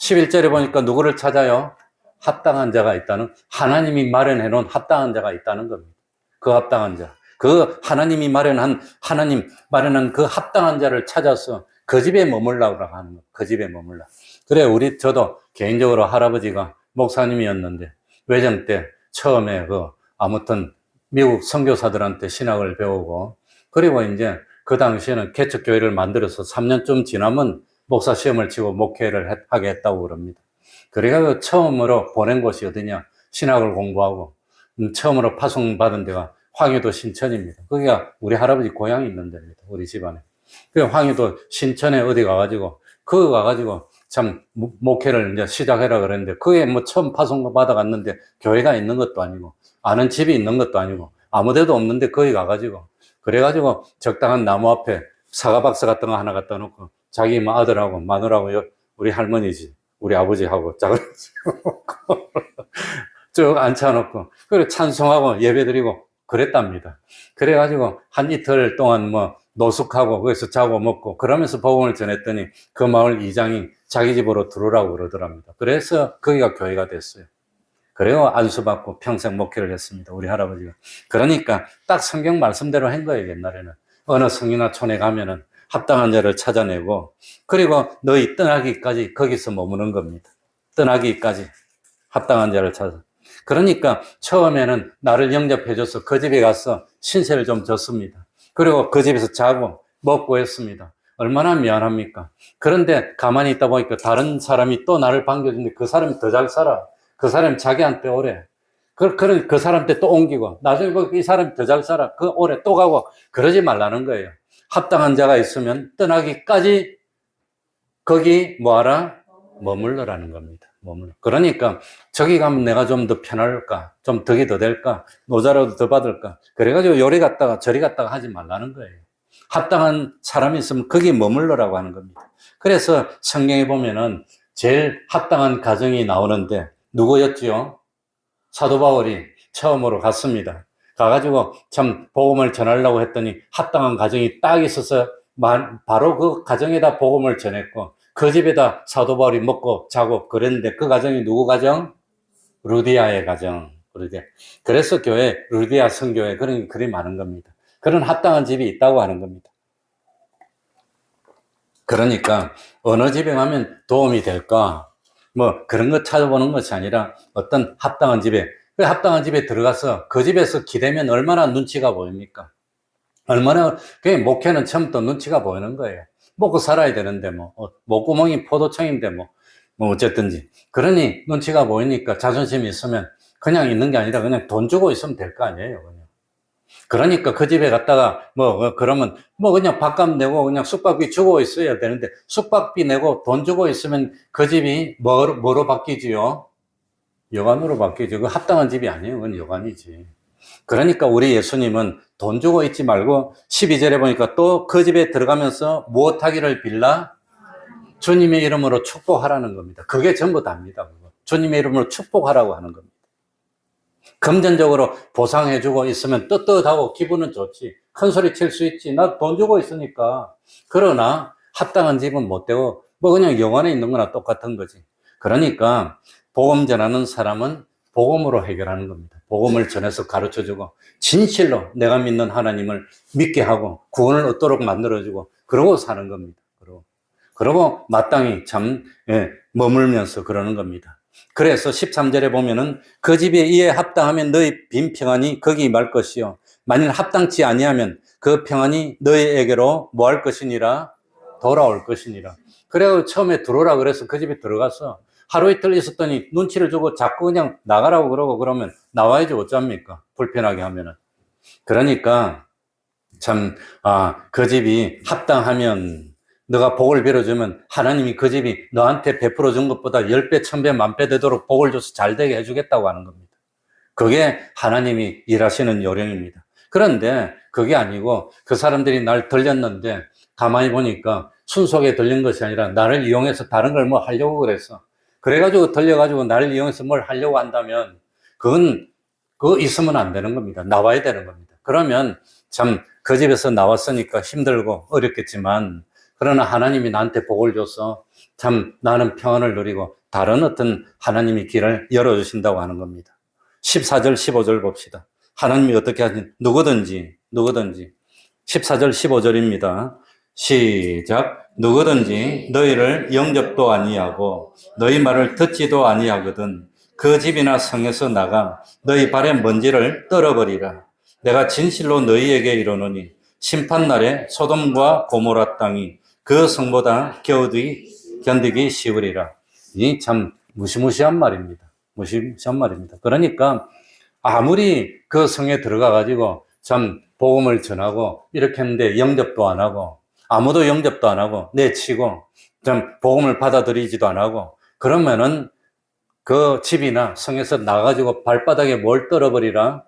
11절에 보니까 누구를 찾아요? 합당한 자가 있다는, 하나님이 마련해 놓은 합당한 자가 있다는 겁니다. 그 합당한 자. 그 하나님 마련한 그 합당한 자를 찾아서 그 집에 머물라고 하는 거예요. 그 집에 머물라. 그래, 저도 개인적으로 할아버지가 목사님이었는데, 외정 때 처음에 아무튼 미국 선교사들한테 신학을 배우고, 그리고 이제 그 당시에는 개척교회를 만들어서 3년쯤 지나면 목사 시험을 치고 목회를 하게 했다고 그럽니다. 그래가지고 처음으로 보낸 곳이 어디냐? 신학을 공부하고, 처음으로 파송받은 데가 황해도 신천입니다. 거기가 우리 할아버지 고향이 있는 데입니다. 우리 집안에. 그 황해도 신천에 어디 가가지고, 거기 가가지고 참 목회를 이제 시작해라 그랬는데, 그게 뭐 처음 파송 받아갔는데, 교회가 있는 것도 아니고, 아는 집이 있는 것도 아니고, 아무 데도 없는데 거기 가가지고, 그래가지고 적당한 나무 앞에 사과박스 같은 거 하나 갖다 놓고, 자기 뭐 아들하고 마누라하고 우리 할머니지, 우리 아버지하고 짝을 쭉 앉혀놓고, 그리고 찬송하고 예배드리고 그랬답니다. 그래가지고 한 이틀 동안 뭐 노숙하고 거기서 자고 먹고 그러면서 복음을 전했더니 그 마을 이장이 자기 집으로 들어오라고 그러더랍니다. 그래서 거기가 교회가 됐어요. 그래요. 안수받고 평생 목회를 했습니다. 우리 할아버지가. 그러니까 딱 성경 말씀대로 한 거예요. 옛날에는. 어느 성이나 촌에 가면은 합당한 자를 찾아내고, 그리고 너희 떠나기까지 거기서 머무는 겁니다. 떠나기까지 합당한 자를 찾아. 그러니까 처음에는 나를 영접해줘서 그 집에 가서 신세를 좀 졌습니다. 그리고 그 집에서 자고 먹고 했습니다. 얼마나 미안합니까? 그런데 가만히 있다 보니까 다른 사람이 또 나를 반겨주는데 그 사람이 더 잘 살아. 그 사람이 자기한테 오래. 그 사람한테 또 옮기고, 나중에 이 사람이 더 잘 살아. 그 오래 또 가고, 그러지 말라는 거예요. 합당한 자가 있으면 떠나기까지 거기 뭐하라? 머물러라는 겁니다. 머물러. 그러니까 저기 가면 내가 좀 더 편할까? 좀 덕이 더 될까? 노자라도 더 받을까? 그래가지고 요리 갔다가 저리 갔다가 하지 말라는 거예요. 합당한 사람이 있으면 거기 머물러라고 하는 겁니다. 그래서 성경에 보면은 제일 합당한 가정이 나오는데 누구였지요? 사도 바울이 처음으로 갔습니다. 가가지고 참 복음을 전하려고 했더니 합당한 가정이 딱 있어서 바로 그 가정에다 복음을 전했고, 그 집에다 사도 바울이 먹고 자고 그랬는데, 그 가정이 누구 가정? 루디아의 가정. 루디아. 그래서 교회, 루디아 성교회 그런 그리 많은 겁니다. 그런 합당한 집이 있다고 하는 겁니다. 그러니까 어느 집에 가면 도움이 될까? 뭐 그런 거 찾아보는 것이 아니라 어떤 합당한 집에, 그 합당한 집에 들어가서 그 집에서 기대면 얼마나 눈치가 보입니까? 얼마나, 그게 목회는 처음부터 눈치가 보이는 거예요. 먹고 살아야 되는데 뭐, 목구멍이 포도청인데 뭐, 뭐 어쨌든지. 그러니 눈치가 보이니까 자존심이 있으면 그냥 있는 게 아니라 그냥 돈 주고 있으면 될 거 아니에요. 그냥. 그러니까 그 집에 갔다가 그러면 그냥 밥값 내고 그냥 숙박비 주고 있어야 되는데 숙박비 내고 돈 주고 있으면 그 집이 뭐로 바뀌지요? 여관으로 바뀌죠. 그 합당한 집이 아니에요. 그건 여관이지. 그러니까 우리 예수님은 돈 주고 있지 말고 12절에 보니까 또 그 집에 들어가면서 무엇하기를 빌라? 주님의 이름으로 축복하라는 겁니다. 그게 전부 다입니다. 그거. 주님의 이름으로 축복하라고 하는 겁니다. 금전적으로 보상해주고 있으면 떳떳하고 기분은 좋지. 큰 소리 칠 수 있지. 나 돈 주고 있으니까. 그러나 합당한 집은 못 되고 그냥 영안에 있는 거나 똑같은 거지. 그러니까 복음 전하는 사람은 복음으로 해결하는 겁니다. 복음을 전해서 가르쳐주고 진실로 내가 믿는 하나님을 믿게 하고 구원을 얻도록 만들어주고 그러고 사는 겁니다. 그러고 마땅히 머물면서 그러는 겁니다. 그래서 13절에 보면은 그 집에 이에 합당하면 너희 빈 평안이 거기 임할 것이요 만일 합당치 아니하면 그 평안이 너희에게로 뭐 할 것이니라? 돌아올 것이니라. 그래서 처음에 들어오라 그래서 그 집에 들어가서 하루 이틀 있었더니 눈치를 주고 자꾸 그냥 나가라고 그러고 그러면 나와야지 어쩝니까? 불편하게 하면은. 그러니까 그 집이 합당하면 너가 복을 빌어주면 하나님이 그 집이 너한테 베풀어 준 것보다 10배, 1000배, 10,000배 되도록 복을 줘서 잘 되게 해주겠다고 하는 겁니다. 그게 하나님이 일하시는 요령입니다. 그런데 그게 아니고 그 사람들이 날 들렸는데 가만히 보니까 순속에 들린 것이 아니라 나를 이용해서 다른 걸 뭐 하려고 그랬어. 그래가지고 들려가지고 나를 이용해서 뭘 하려고 한다면 그거 있으면 안 되는 겁니다. 나와야 되는 겁니다. 그러면 그 집에서 나왔으니까 힘들고 어렵겠지만 그러나 하나님이 나한테 복을 줘서 나는 평안을 누리고 다른 어떤 하나님이 길을 열어주신다고 하는 겁니다. 14절, 15절 봅시다. 하나님이 어떻게 하시는지 누구든지 14절, 15절입니다. 시작. 누구든지 너희를 영접도 아니하고 너희 말을 듣지도 아니하거든 그 집이나 성에서 나가 너희 발의 먼지를 떨어버리라. 내가 진실로 너희에게 이르노니 심판날에 소돔과 고모라 땅이 그 성보다 견디기 쉬우리라. 이 참 무시무시한 말입니다. 무시무시한 말입니다. 그러니까 아무리 그 성에 들어가 가지고 복음을 전하고 이렇게 했는데 영접도 안 하고 아무도 영접도 안 하고 내치고 복음을 받아들이지도 안 하고 그러면은 그 집이나 성에서 나가지고 발바닥에 뭘 떨어버리라?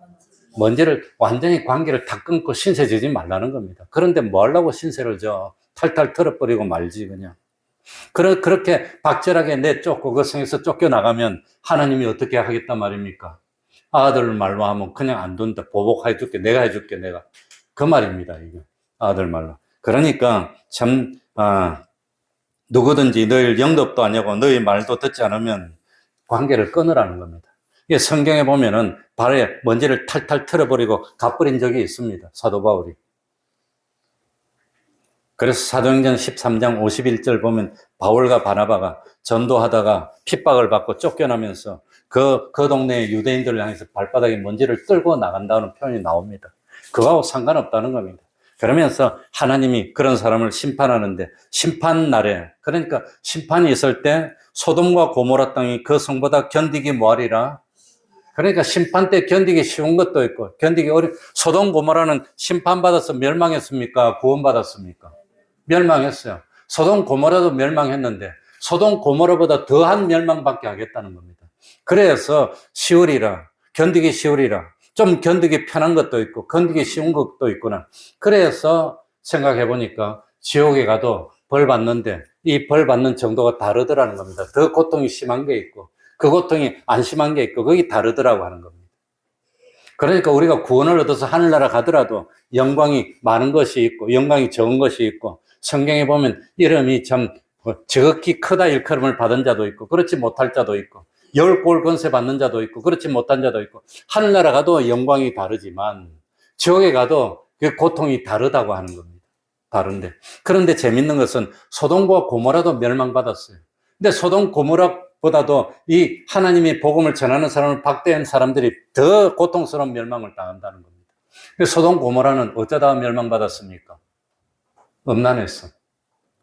먼지를 완전히 관계를 다 끊고 신세 지지 말라는 겁니다. 그런데 뭐 하려고 신세를 져? 탈탈 털어버리고 말지 그냥. 그렇게 박절하게 내쫓고 그 성에서 쫓겨나가면 하나님이 어떻게 하겠단 말입니까? 아들 말로 하면 그냥 안 된다. 보복해줄게. 내가 해줄게. 내가. 그 말입니다. 이게 아들 말로. 그러니까 누구든지 너희 영접도 아니고 너희 말도 듣지 않으면 관계를 끊으라는 겁니다. 이게 성경에 보면은 발에 먼지를 탈탈 털어버리고 가버린 적이 있습니다. 사도 바울이. 그래서 사도행전 13장 51절 보면 바울과 바나바가 전도하다가 핍박을 받고 쫓겨나면서 그 동네의 유대인들을 향해서 발바닥에 먼지를 떨고 나간다는 표현이 나옵니다. 그거하고 상관없다는 겁니다. 그러면서 하나님이 그런 사람을 심판하는데 심판 날에 그러니까 심판이 있을 때 소돔과 고모라 땅이 그 성보다 견디기 뭐하리라? 그러니까 심판 때 견디기 쉬운 것도 있고 견디기 소돔 고모라는 심판받아서 멸망했습니까? 구원받았습니까? 멸망했어요. 소돔 고모라도 멸망했는데 소돔 고모라보다 더한 멸망밖에 하겠다는 겁니다. 그래서 쉬우리라. 견디기 쉬우리라. 좀 견디기 편한 것도 있고 견디기 쉬운 것도 있구나. 그래서 생각해 보니까 지옥에 가도 벌 받는데 이 벌 받는 정도가 다르더라는 겁니다. 더 고통이 심한 게 있고 그 고통이 안 심한 게 있고 그게 다르더라고 하는 겁니다. 그러니까 우리가 구원을 얻어서 하늘나라 가더라도 영광이 많은 것이 있고 영광이 적은 것이 있고 성경에 보면 이름이 지극히 크다 일컬음을 받은 자도 있고 그렇지 못할 자도 있고 10골 권세 받는 자도 있고 그렇지 못한 자도 있고 하늘나라 가도 영광이 다르지만 지옥에 가도 그 고통이 다르다고 하는 겁니다. 다른데 그런데 재밌는 것은 소돔과 고모라도 멸망받았어요. 근데 소돔 고모라보다도 이 하나님의 복음을 전하는 사람을 박대한 사람들이 더 고통스러운 멸망을 당한다는 겁니다. 소돔 고모라는 어쩌다가 멸망받았습니까? 음란했어.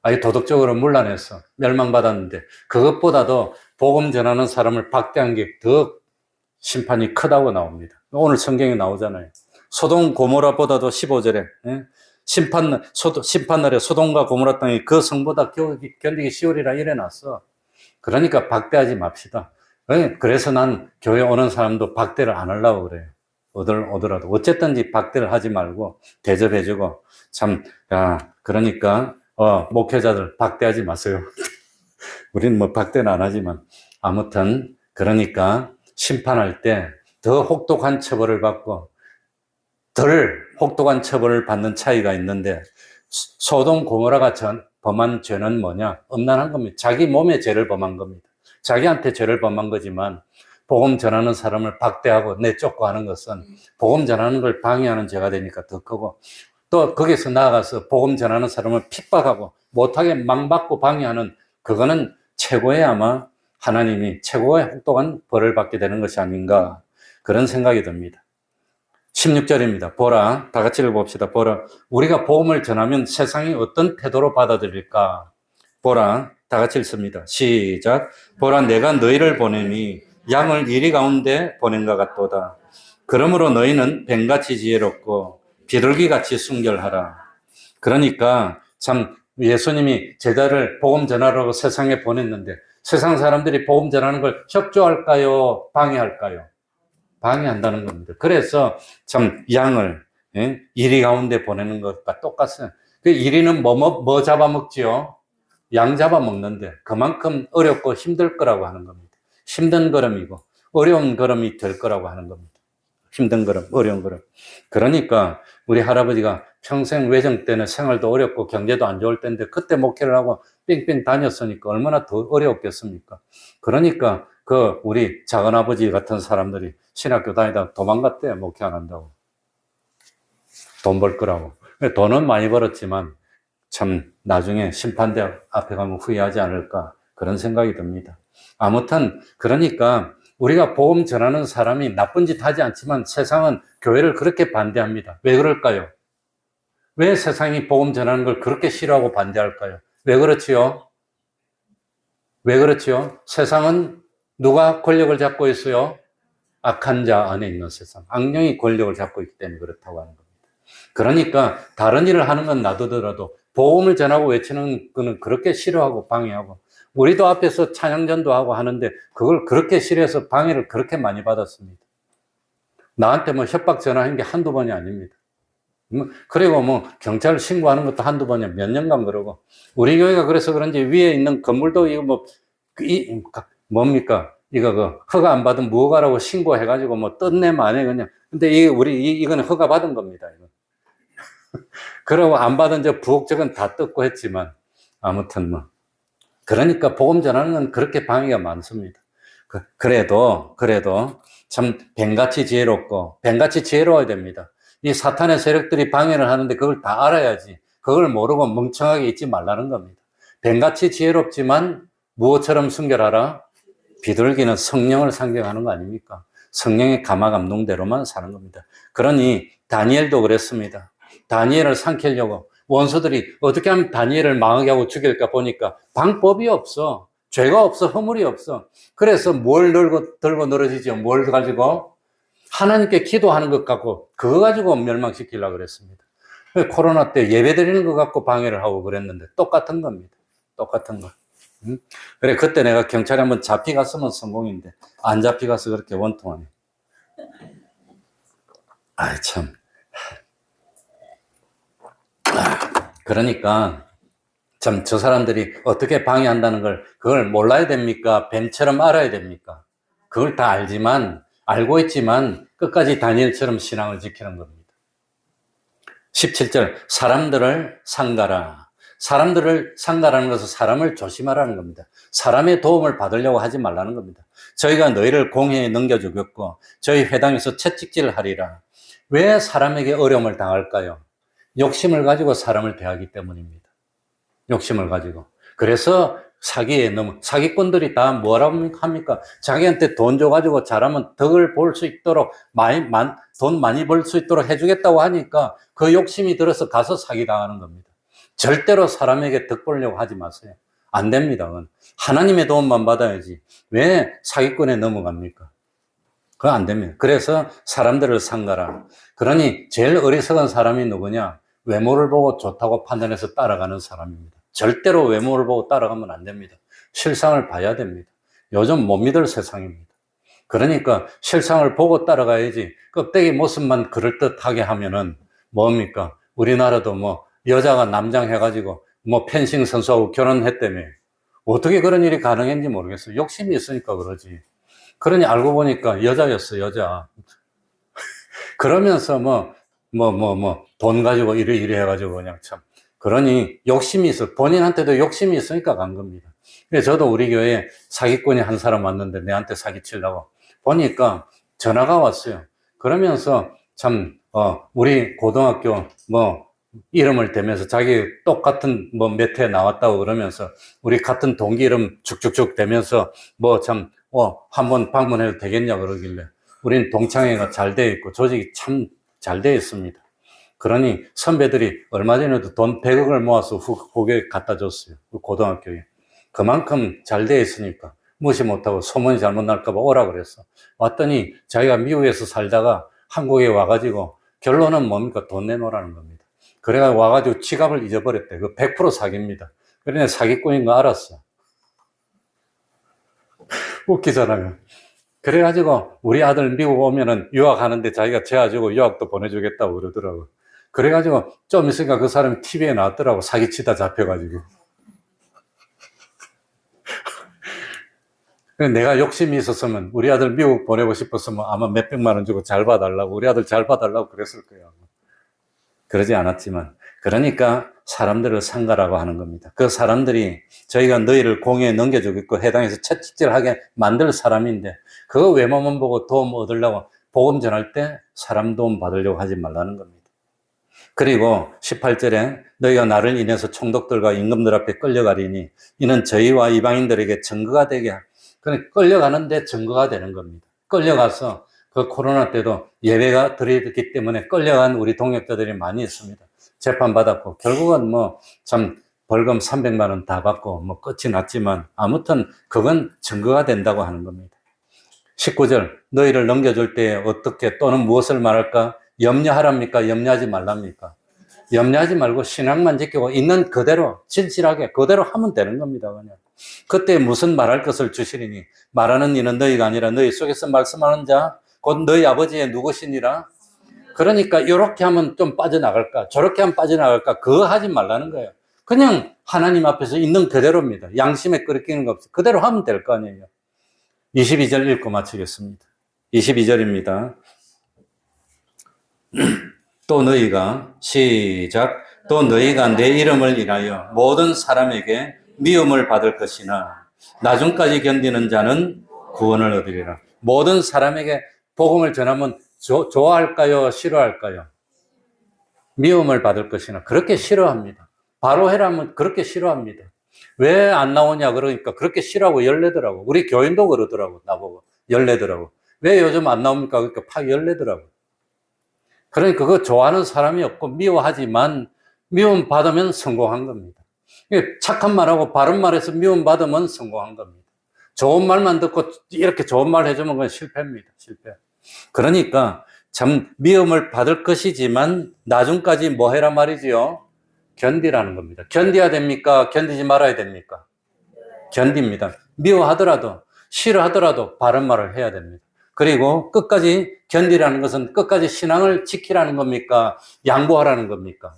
아예 도덕적으로 문란했어. 멸망받았는데 그것보다도 복음 전하는 사람을 박대한 게 더 심판이 크다고 나옵니다. 오늘 성경에 나오잖아요. 소돔 고모라보다도 15절에 심판날에 소돔과 고모라 땅이 그 성보다 견디기 쉬우리라 이래놨어. 그러니까 박대하지 맙시다. 그래서 난 교회 오는 사람도 박대를 안 하려고 그래요. 오더라도 어쨌든지 박대를 하지 말고 대접해주고 그러니까 목회자들 박대하지 마세요. 우리는 뭐 박대는 안 하지만 아무튼 그러니까 심판할 때 더 혹독한 처벌을 받고 덜 혹독한 처벌을 받는 차이가 있는데 소돔 고모라가 범한 죄는 뭐냐? 음란한 겁니다. 자기 몸에 죄를 범한 겁니다. 자기한테 죄를 범한 거지만 복음 전하는 사람을 박대하고 내쫓고 하는 것은 복음 전하는 걸 방해하는 죄가 되니까 더 크고 또 거기서 나아가서 복음 전하는 사람을 핍박하고 못하게 망받고 방해하는 그거는 최고의 아마 하나님이 최고의 혹독한 벌을 받게 되는 것이 아닌가 그런 생각이 듭니다. 16절입니다. 보라, 다 같이 읽어봅시다. 보라, 우리가 복음을 전하면 세상이 어떤 태도로 받아들일까? 보라, 다 같이 읽습니다. 시작. 보라, 내가 너희를 보내니 양을 이리 가운데 보낸 것 같도다. 그러므로 너희는 뱀같이 지혜롭고 비둘기같이 순결하라. 그러니까 참 예수님이 제자를 복음 전하라고 세상에 보냈는데 세상 사람들이 복음 전하는 걸 협조할까요? 방해할까요? 방해한다는 겁니다. 그래서 참 양을 이리 가운데 보내는 것과 똑같아요. 그 이리는 뭐 잡아먹지요? 양 잡아먹는데 그만큼 어렵고 힘들 거라고 하는 겁니다. 힘든 걸음이고 어려운 걸음이 될 거라고 하는 겁니다. 힘든 걸음, 어려운 걸음. 그러니까 우리 할아버지가 평생 외정 때는 생활도 어렵고 경제도 안 좋을 때인데 그때 목회를 하고 뺑뺑 다녔으니까 얼마나 더 어려웠겠습니까? 그러니까 우리 작은아버지 같은 사람들이 신학교 다니다가 도망갔대요. 목회 안 한다고. 돈 벌 거라고. 돈은 많이 벌었지만 참 나중에 심판대 앞에 가면 후회하지 않을까 그런 생각이 듭니다. 아무튼 그러니까 우리가 복음 전하는 사람이 나쁜 짓 하지 않지만 세상은 교회를 그렇게 반대합니다. 왜 그럴까요? 왜 세상이 복음 전하는 걸 그렇게 싫어하고 반대할까요? 왜 그렇지요? 왜 그렇지요? 세상은 누가 권력을 잡고 있어요? 악한 자 안에 있는 세상. 악령이 권력을 잡고 있기 때문에 그렇다고 하는 겁니다. 그러니까 다른 일을 하는 건 놔두더라도 복음을 전하고 외치는 거는 그렇게 싫어하고 방해하고 우리도 앞에서 찬양전도 하고 하는데 그걸 그렇게 싫어해서 방해를 그렇게 많이 받았습니다. 나한테 뭐 협박 전화한 게 한두 번이 아닙니다. 그리고 뭐 경찰 신고하는 것도 한두 번이야. 몇 년간 그러고 우리 교회가 그래서 그런지 위에 있는 건물도 이거 뭡니까? 이거 허가 안 받은 무허가라고 신고해가지고 뭐 떴네 마네 그냥. 근데 이거는 허가 받은 겁니다. 이거. 그러고 안 받은 저 부엌적은 다 뜯고 했지만 아무튼 뭐 그러니까 복음 전하는 건 그렇게 방해가 많습니다. 그래도 참 뱀같이 지혜롭고 뱀같이 지혜로워야 됩니다. 이 사탄의 세력들이 방해를 하는데 그걸 다 알아야지. 그걸 모르고 멍청하게 있지 말라는 겁니다. 뱀같이 지혜롭지만 무엇처럼 순결하라? 비둘기는 성령을 상징하는 거 아닙니까? 성령의 감화감동대로만 사는 겁니다. 그러니 다니엘도 그랬습니다. 다니엘을 삼키려고 원수들이 어떻게 하면 다니엘을 망하게 하고 죽일까 보니까 방법이 없어. 죄가 없어. 허물이 없어. 그래서 뭘 들고 늘어지죠? 뭘 가지고? 하나님께 기도하는 것 갖고 그거 가지고 멸망시키려고 그랬습니다. 코로나 때 예배 드리는 것 갖고 방해를 하고 그랬는데 똑같은 겁니다. 똑같은 거. 그래 그때 내가 경찰에 한번 잡히갔으면 성공인데 안 잡히가서 그렇게 원통하네. 아이 참. 그러니까 참 저 사람들이 어떻게 방해한다는 걸 그걸 몰라야 됩니까? 뱀처럼 알아야 됩니까? 그걸 다 알고 있지만 끝까지 다니엘처럼 신앙을 지키는 겁니다. 17절 사람들을 상가라. 사람들을 상가라는 것은 사람을 조심하라는 겁니다. 사람의 도움을 받으려고 하지 말라는 겁니다. 저희가 너희를 공회에 넘겨주겠고 저희 회당에서 채찍질을 하리라. 왜 사람에게 어려움을 당할까요? 욕심을 가지고 사람을 대하기 때문입니다. 욕심을 가지고. 그래서 사기꾼들이 다 뭐라고 합니까? 자기한테 돈 줘가지고 잘하면 덕을 볼 수 있도록 돈 많이 벌 수 있도록 해주겠다고 하니까 그 욕심이 들어서 가서 사기당하는 겁니다. 절대로 사람에게 덕 보려고 하지 마세요. 안 됩니다. 그건. 하나님의 도움만 받아야지. 왜 사기꾼에 넘어갑니까? 그거 안 됩니다. 그래서 사람들을 상가라. 그러니 제일 어리석은 사람이 누구냐? 외모를 보고 좋다고 판단해서 따라가는 사람입니다. 절대로 외모를 보고 따라가면 안 됩니다. 실상을 봐야 됩니다. 요즘 못 믿을 세상입니다. 그러니까 실상을 보고 따라가야지 껍데기 모습만 그럴듯하게 하면은 뭡니까? 우리나라도 뭐 여자가 남장 해가지고 뭐 펜싱 선수하고 결혼했다며. 어떻게 그런 일이 가능했는지 모르겠어요. 욕심이 있으니까 그러지. 그러니 알고 보니까 여자였어, 여자. 그러면서 돈 가지고 이래 해가지고 그냥 참. 그러니 욕심이 있어. 본인한테도 욕심이 있으니까 간 겁니다. 그래서 저도 우리 교회에 사기꾼이 한 사람 왔는데 내한테 사기치려고 보니까 전화가 왔어요. 그러면서 참, 우리 고등학교 이름을 대면서 자기 똑같은 몇 회 나왔다고 그러면서 우리 같은 동기 이름 쭉쭉쭉 대면서 한번 방문해도 되겠냐 그러길래 우린 동창회가 잘 돼 있고 조직이 참 잘 돼 있습니다. 그러니 선배들이 얼마 전에도 돈 100억을 모아서 후배 갖다 줬어요. 고등학교에. 그만큼 잘 돼 있으니까 무시 못하고 소문이 잘못 날까봐 오라 그랬어. 왔더니 자기가 미국에서 살다가 한국에 와가지고 결론은 뭡니까? 돈 내놓으라는 겁니다. 그래가 와가지고 지갑을 잊어버렸대. 그 100% 사기입니다. 그러니 사기꾼인 거 알았어. 웃기잖아요. 그래가지고 우리 아들 미국 오면은 유학하는데 자기가 재워주고 유학도 보내주겠다고 그러더라고. 그래가지고 좀 있으니까 그 사람이 TV에 나왔더라고. 사기치다 잡혀가지고. 내가 욕심이 있었으면 우리 아들 미국 보내고 싶었으면 아마 몇백만 원 주고 잘 봐달라고 우리 아들 잘 봐달라고 그랬을 거예요. 그러지 않았지만 그러니까 사람들을 상가라고 하는 겁니다. 그 사람들이 저희가 너희를 공에 넘겨주겠고 해당해서 채찍질하게 만들 사람인데 그거 외모만 보고 도움 얻으려고 복음 전할 때 사람 도움 받으려고 하지 말라는 겁니다. 그리고 18절에 너희가 나를 인해서 총독들과 임금들 앞에 끌려가리니 이는 저희와 이방인들에게 증거가 되게 그러니까 끌려가는데 증거가 되는 겁니다. 끌려가서 그 코로나 때도 예배가 드렸기 때문에 끌려간 우리 동역자들이 많이 있습니다. 재판받았고 결국은 참 벌금 300만 원 다 받고 끝이 났지만 아무튼 그건 증거가 된다고 하는 겁니다. 19절 너희를 넘겨줄 때 어떻게 또는 무엇을 말할까? 염려하랍니까? 염려하지 말랍니까? 염려하지 말고 신앙만 지키고 있는 그대로 진실하게 그대로 하면 되는 겁니다. 그냥. 그때 무슨 말할 것을 주시리니 말하는 이는 너희가 아니라 너희 속에서 말씀하는 자 곧 너희 아버지의 누구시니라. 그러니까 이렇게 하면 좀 빠져나갈까 저렇게 하면 빠져나갈까 그거 하지 말라는 거예요. 그냥 하나님 앞에서 있는 그대로입니다. 양심에 끓이는 거 없이 그대로 하면 될 거 아니에요. 22절 읽고 마치겠습니다. 22절입니다. 또 너희가 시작 또 너희가 내 이름을 인하여 모든 사람에게 미움을 받을 것이나 나중까지 견디는 자는 구원을 얻으리라. 모든 사람에게 복음을 전하면 좋아할까요? 싫어할까요? 미움을 받을 것이나 그렇게 싫어합니다. 바로 해라면 그렇게 싫어합니다. 왜 안 나오냐 그러니까 그렇게 싫어하고 열내더라고. 우리 교인도 그러더라고. 나보고 열내더라고. 왜 요즘 안 나옵니까? 그러니까 팍 열내더라고. 그러니까 그거 좋아하는 사람이 없고 미워하지만 미움 받으면 성공한 겁니다. 착한 말하고 바른 말해서 미움 받으면 성공한 겁니다. 좋은 말만 듣고 이렇게 좋은 말 해주면 그건 실패입니다. 실패. 그러니까 참 미움을 받을 것이지만 나중까지 뭐 해라 말이지요? 견디라는 겁니다. 견뎌야 됩니까? 견디지 말아야 됩니까? 견딥니다. 미워하더라도 싫어하더라도 바른 말을 해야 됩니다. 그리고 끝까지 견디라는 것은 끝까지 신앙을 지키라는 겁니까? 양보하라는 겁니까?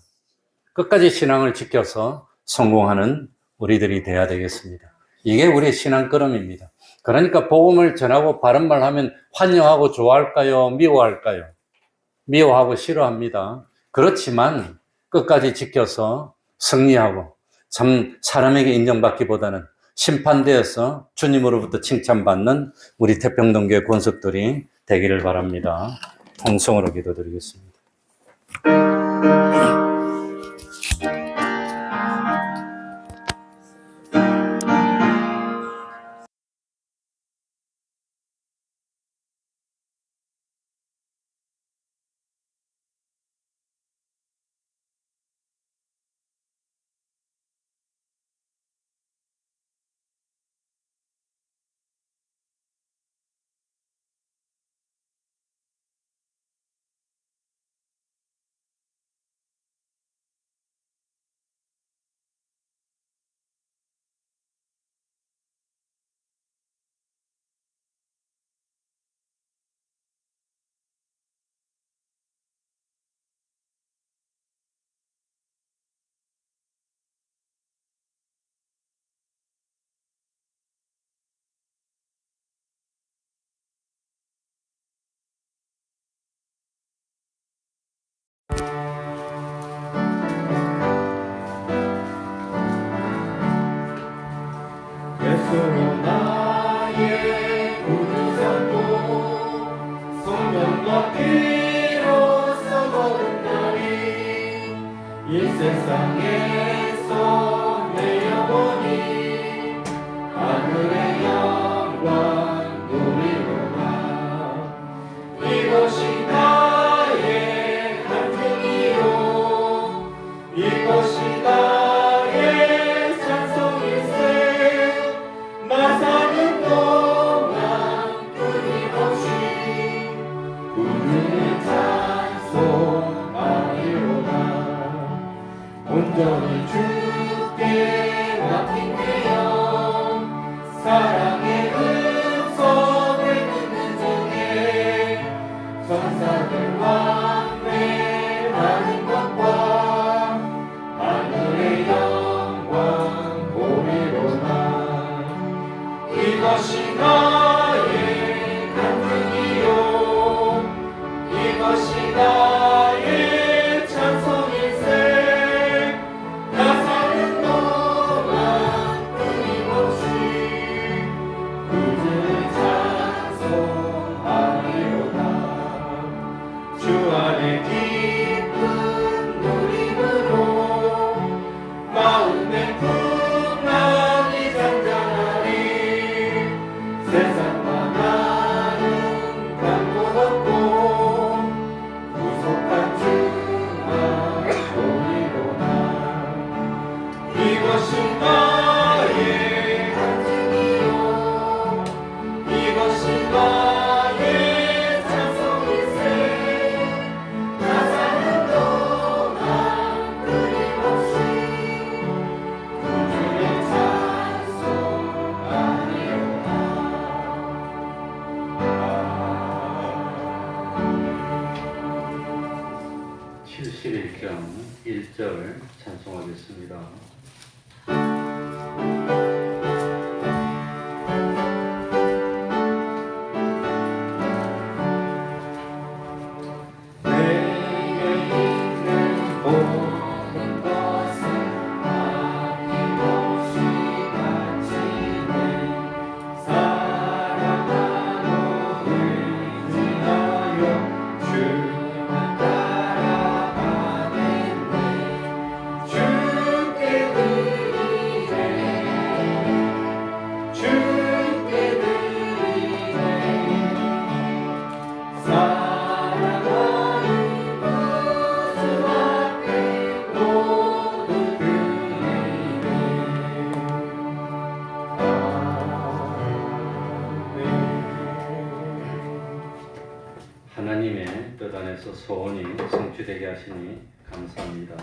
끝까지 신앙을 지켜서 성공하는 우리들이 돼야 되겠습니다. 이게 우리의 신앙 걸음입니다. 그러니까 복음을 전하고 바른 말 하면 환영하고 좋아할까요? 미워할까요? 미워하고 싫어합니다. 그렇지만 끝까지 지켜서 승리하고 참 사람에게 인정받기보다는 심판되어서 주님으로부터 칭찬받는 우리 태평동교회 권속들이 되기를 바랍니다. 통성으로 기도드리겠습니다. 성령과 피로써 거듭나니 이 세상에서 내 영혼이 하늘의 영광 누리로다. 이것이 나의 간증이요 이것이 나의 찬송일세. 나 사는 동안 끊임없이 구주의 찬송하리로다. 온전히 주께 맡긴 내 영 사랑의 음성을 듣는 중에 천사들 환매하는 것과 하늘의 영광 보리로다. 이것이 나의 간증이요 이것이 나의 찬송일세. 나 사는 동안 끊임없이 구주의 찬송하리로다. 주 안에 기쁜 누림으로 마음의 풍랑이 잔잔하리. 세상과 나는 강도 없고 구속한 주만 보리로다. 이것이 나의 간증이요 이것이 나의 찬송일세. 나 사는 동안 끊임없이 구주의 찬송하리로다. 71장 1절 찬송하겠습니다. 내게 있는 모든 것을 아낌없이 바치네. 사랑하고 의지하여 주만 따라가겠네. 주께 드리네 주께 드리네. 사랑하는 구주 앞에 모두 드리네. 하나님의 뜻 안에서 소원이 성취되게 하시니 감사합니다.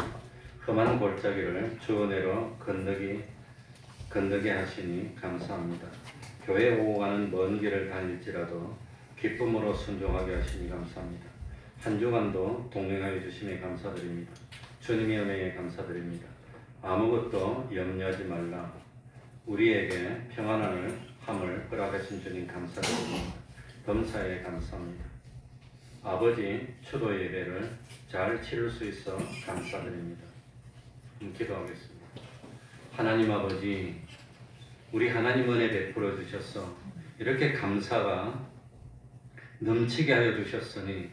험한 골짜기를 주 은혜로 건너게 하시니 감사합니다. 교회 오고 가는 먼 길을 다닐지라도 기쁨으로 순종하게 하시니 감사합니다. 한 주간도 동행하여 주심에 감사드립니다. 주님의 은혜에 감사드립니다. 아무것도 염려하지 말라. 우리에게 평안함을 허락하신 주님 감사드립니다. 범사에 감사합니다. 아버지 추도 예배를 잘 치를 수 있어 감사드립니다. 기도하겠습니다. 하나님 아버지, 우리 하나님 은혜 베풀어 주셔서 이렇게 감사가 넘치게 하여 주셨으니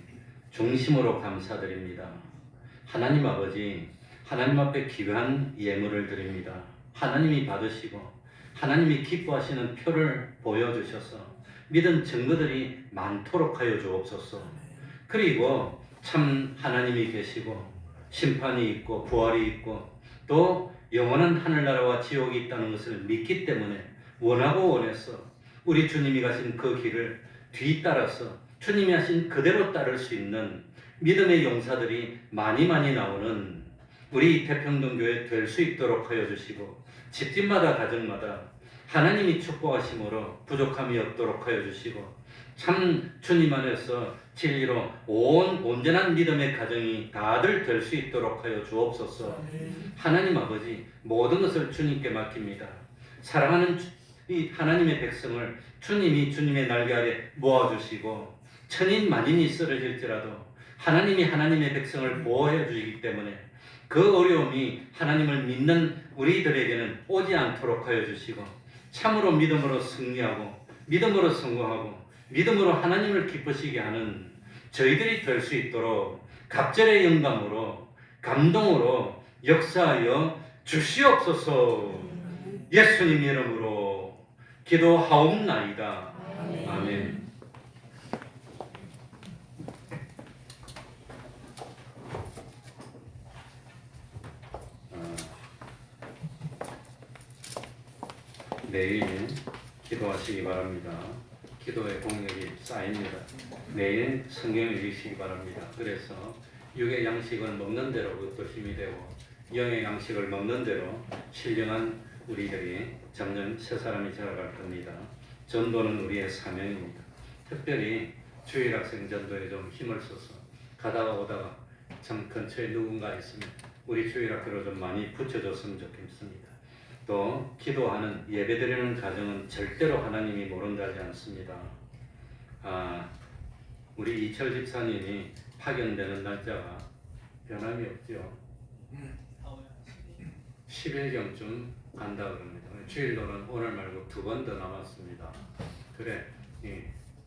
중심으로 감사드립니다. 하나님 아버지, 하나님 앞에 귀한 예물을 드립니다. 하나님이 받으시고 하나님이 기뻐하시는 표를 보여주셔서 믿은 증거들이 많도록 하여 주옵소서. 그리고 참 하나님이 계시고 심판이 있고 부활이 있고 또 영원한 하늘나라와 지옥이 있다는 것을 믿기 때문에 원하고 원해서 우리 주님이 가신 그 길을 뒤따라서 주님이 하신 그대로 따를 수 있는 믿음의 용사들이 많이 나오는 우리 태평동교회 될 수 있도록 하여 주시고 집집마다 가정마다 하나님이 축복하심으로 부족함이 없도록 하여 주시고 참 주님 안에서 진리로 온전한 믿음의 가정이 다들 될 수 있도록 하여 주옵소서. 하나님 아버지, 모든 것을 주님께 맡깁니다. 사랑하는 이 하나님의 백성을 주님이 주님의 날개 아래 모아주시고 천인 만인이 쓰러질지라도 하나님이 하나님의 백성을 보호해 주시기 때문에 그 어려움이 하나님을 믿는 우리들에게는 오지 않도록 하여 주시고 참으로 믿음으로 승리하고 믿음으로 성공하고 믿음으로 하나님을 기쁘시게 하는 저희들이 될 수 있도록 갑절의 영감으로 감동으로 역사하여 주시옵소서. 예수님 이름으로 기도하옵나이다. 아멘. 내일 기도하시기 바랍니다. 기도의 공력이 쌓입니다. 내일 성경 읽으시기 바랍니다. 그래서 육의 양식을 먹는 대로 그것도 힘이 되고 영의 양식을 먹는 대로 신령한 우리들이 점점 새 사람이 되어갈 겁니다. 전도는 우리의 사명입니다. 특별히 주일학생 전도에 좀 힘을 써서 가다가 오다가 참 근처에 누군가 있으면 우리 주일학교로 좀 많이 붙여줬으면 좋겠습니다. 또 기도하는 예배드리는 가정은 절대로 하나님이 모른다 하지 않습니다. 우리 이철 집사님이 파견되는 날짜가 변함이 없죠. 10일경쯤 간다 그럽니다. 주일로는 오늘 말고 2번 더 남았습니다. 그래,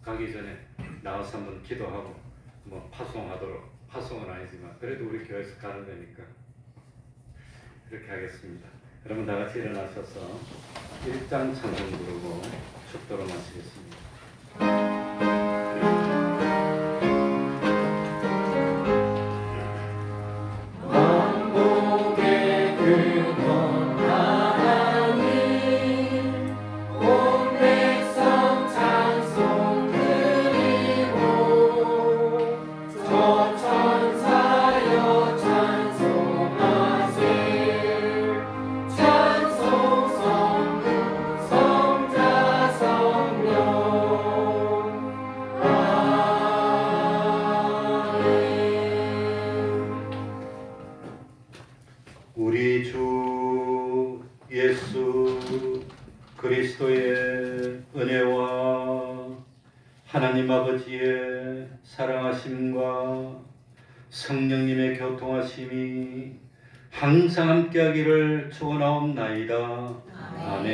가기 전에 나와서 한번 기도하고 뭐 파송하도록, 파송은 아니지만 그래도 우리 교회에서 가는 거니까 그렇게 하겠습니다. 여러분 다 같이 일어나셔서 1장 찬송 부르고 축도로 마치겠습니다. 만복의 근원 하나님 온 백성 찬송 드리고 저 천사여 찬송하세 찬송 성부 성자 성령 우리 주 예수 그리스도의 은혜와 하나님 아버지의 사랑하심과 성령님의 교통하심이 항상 함께하기를 축원하옵나이다. 아멘.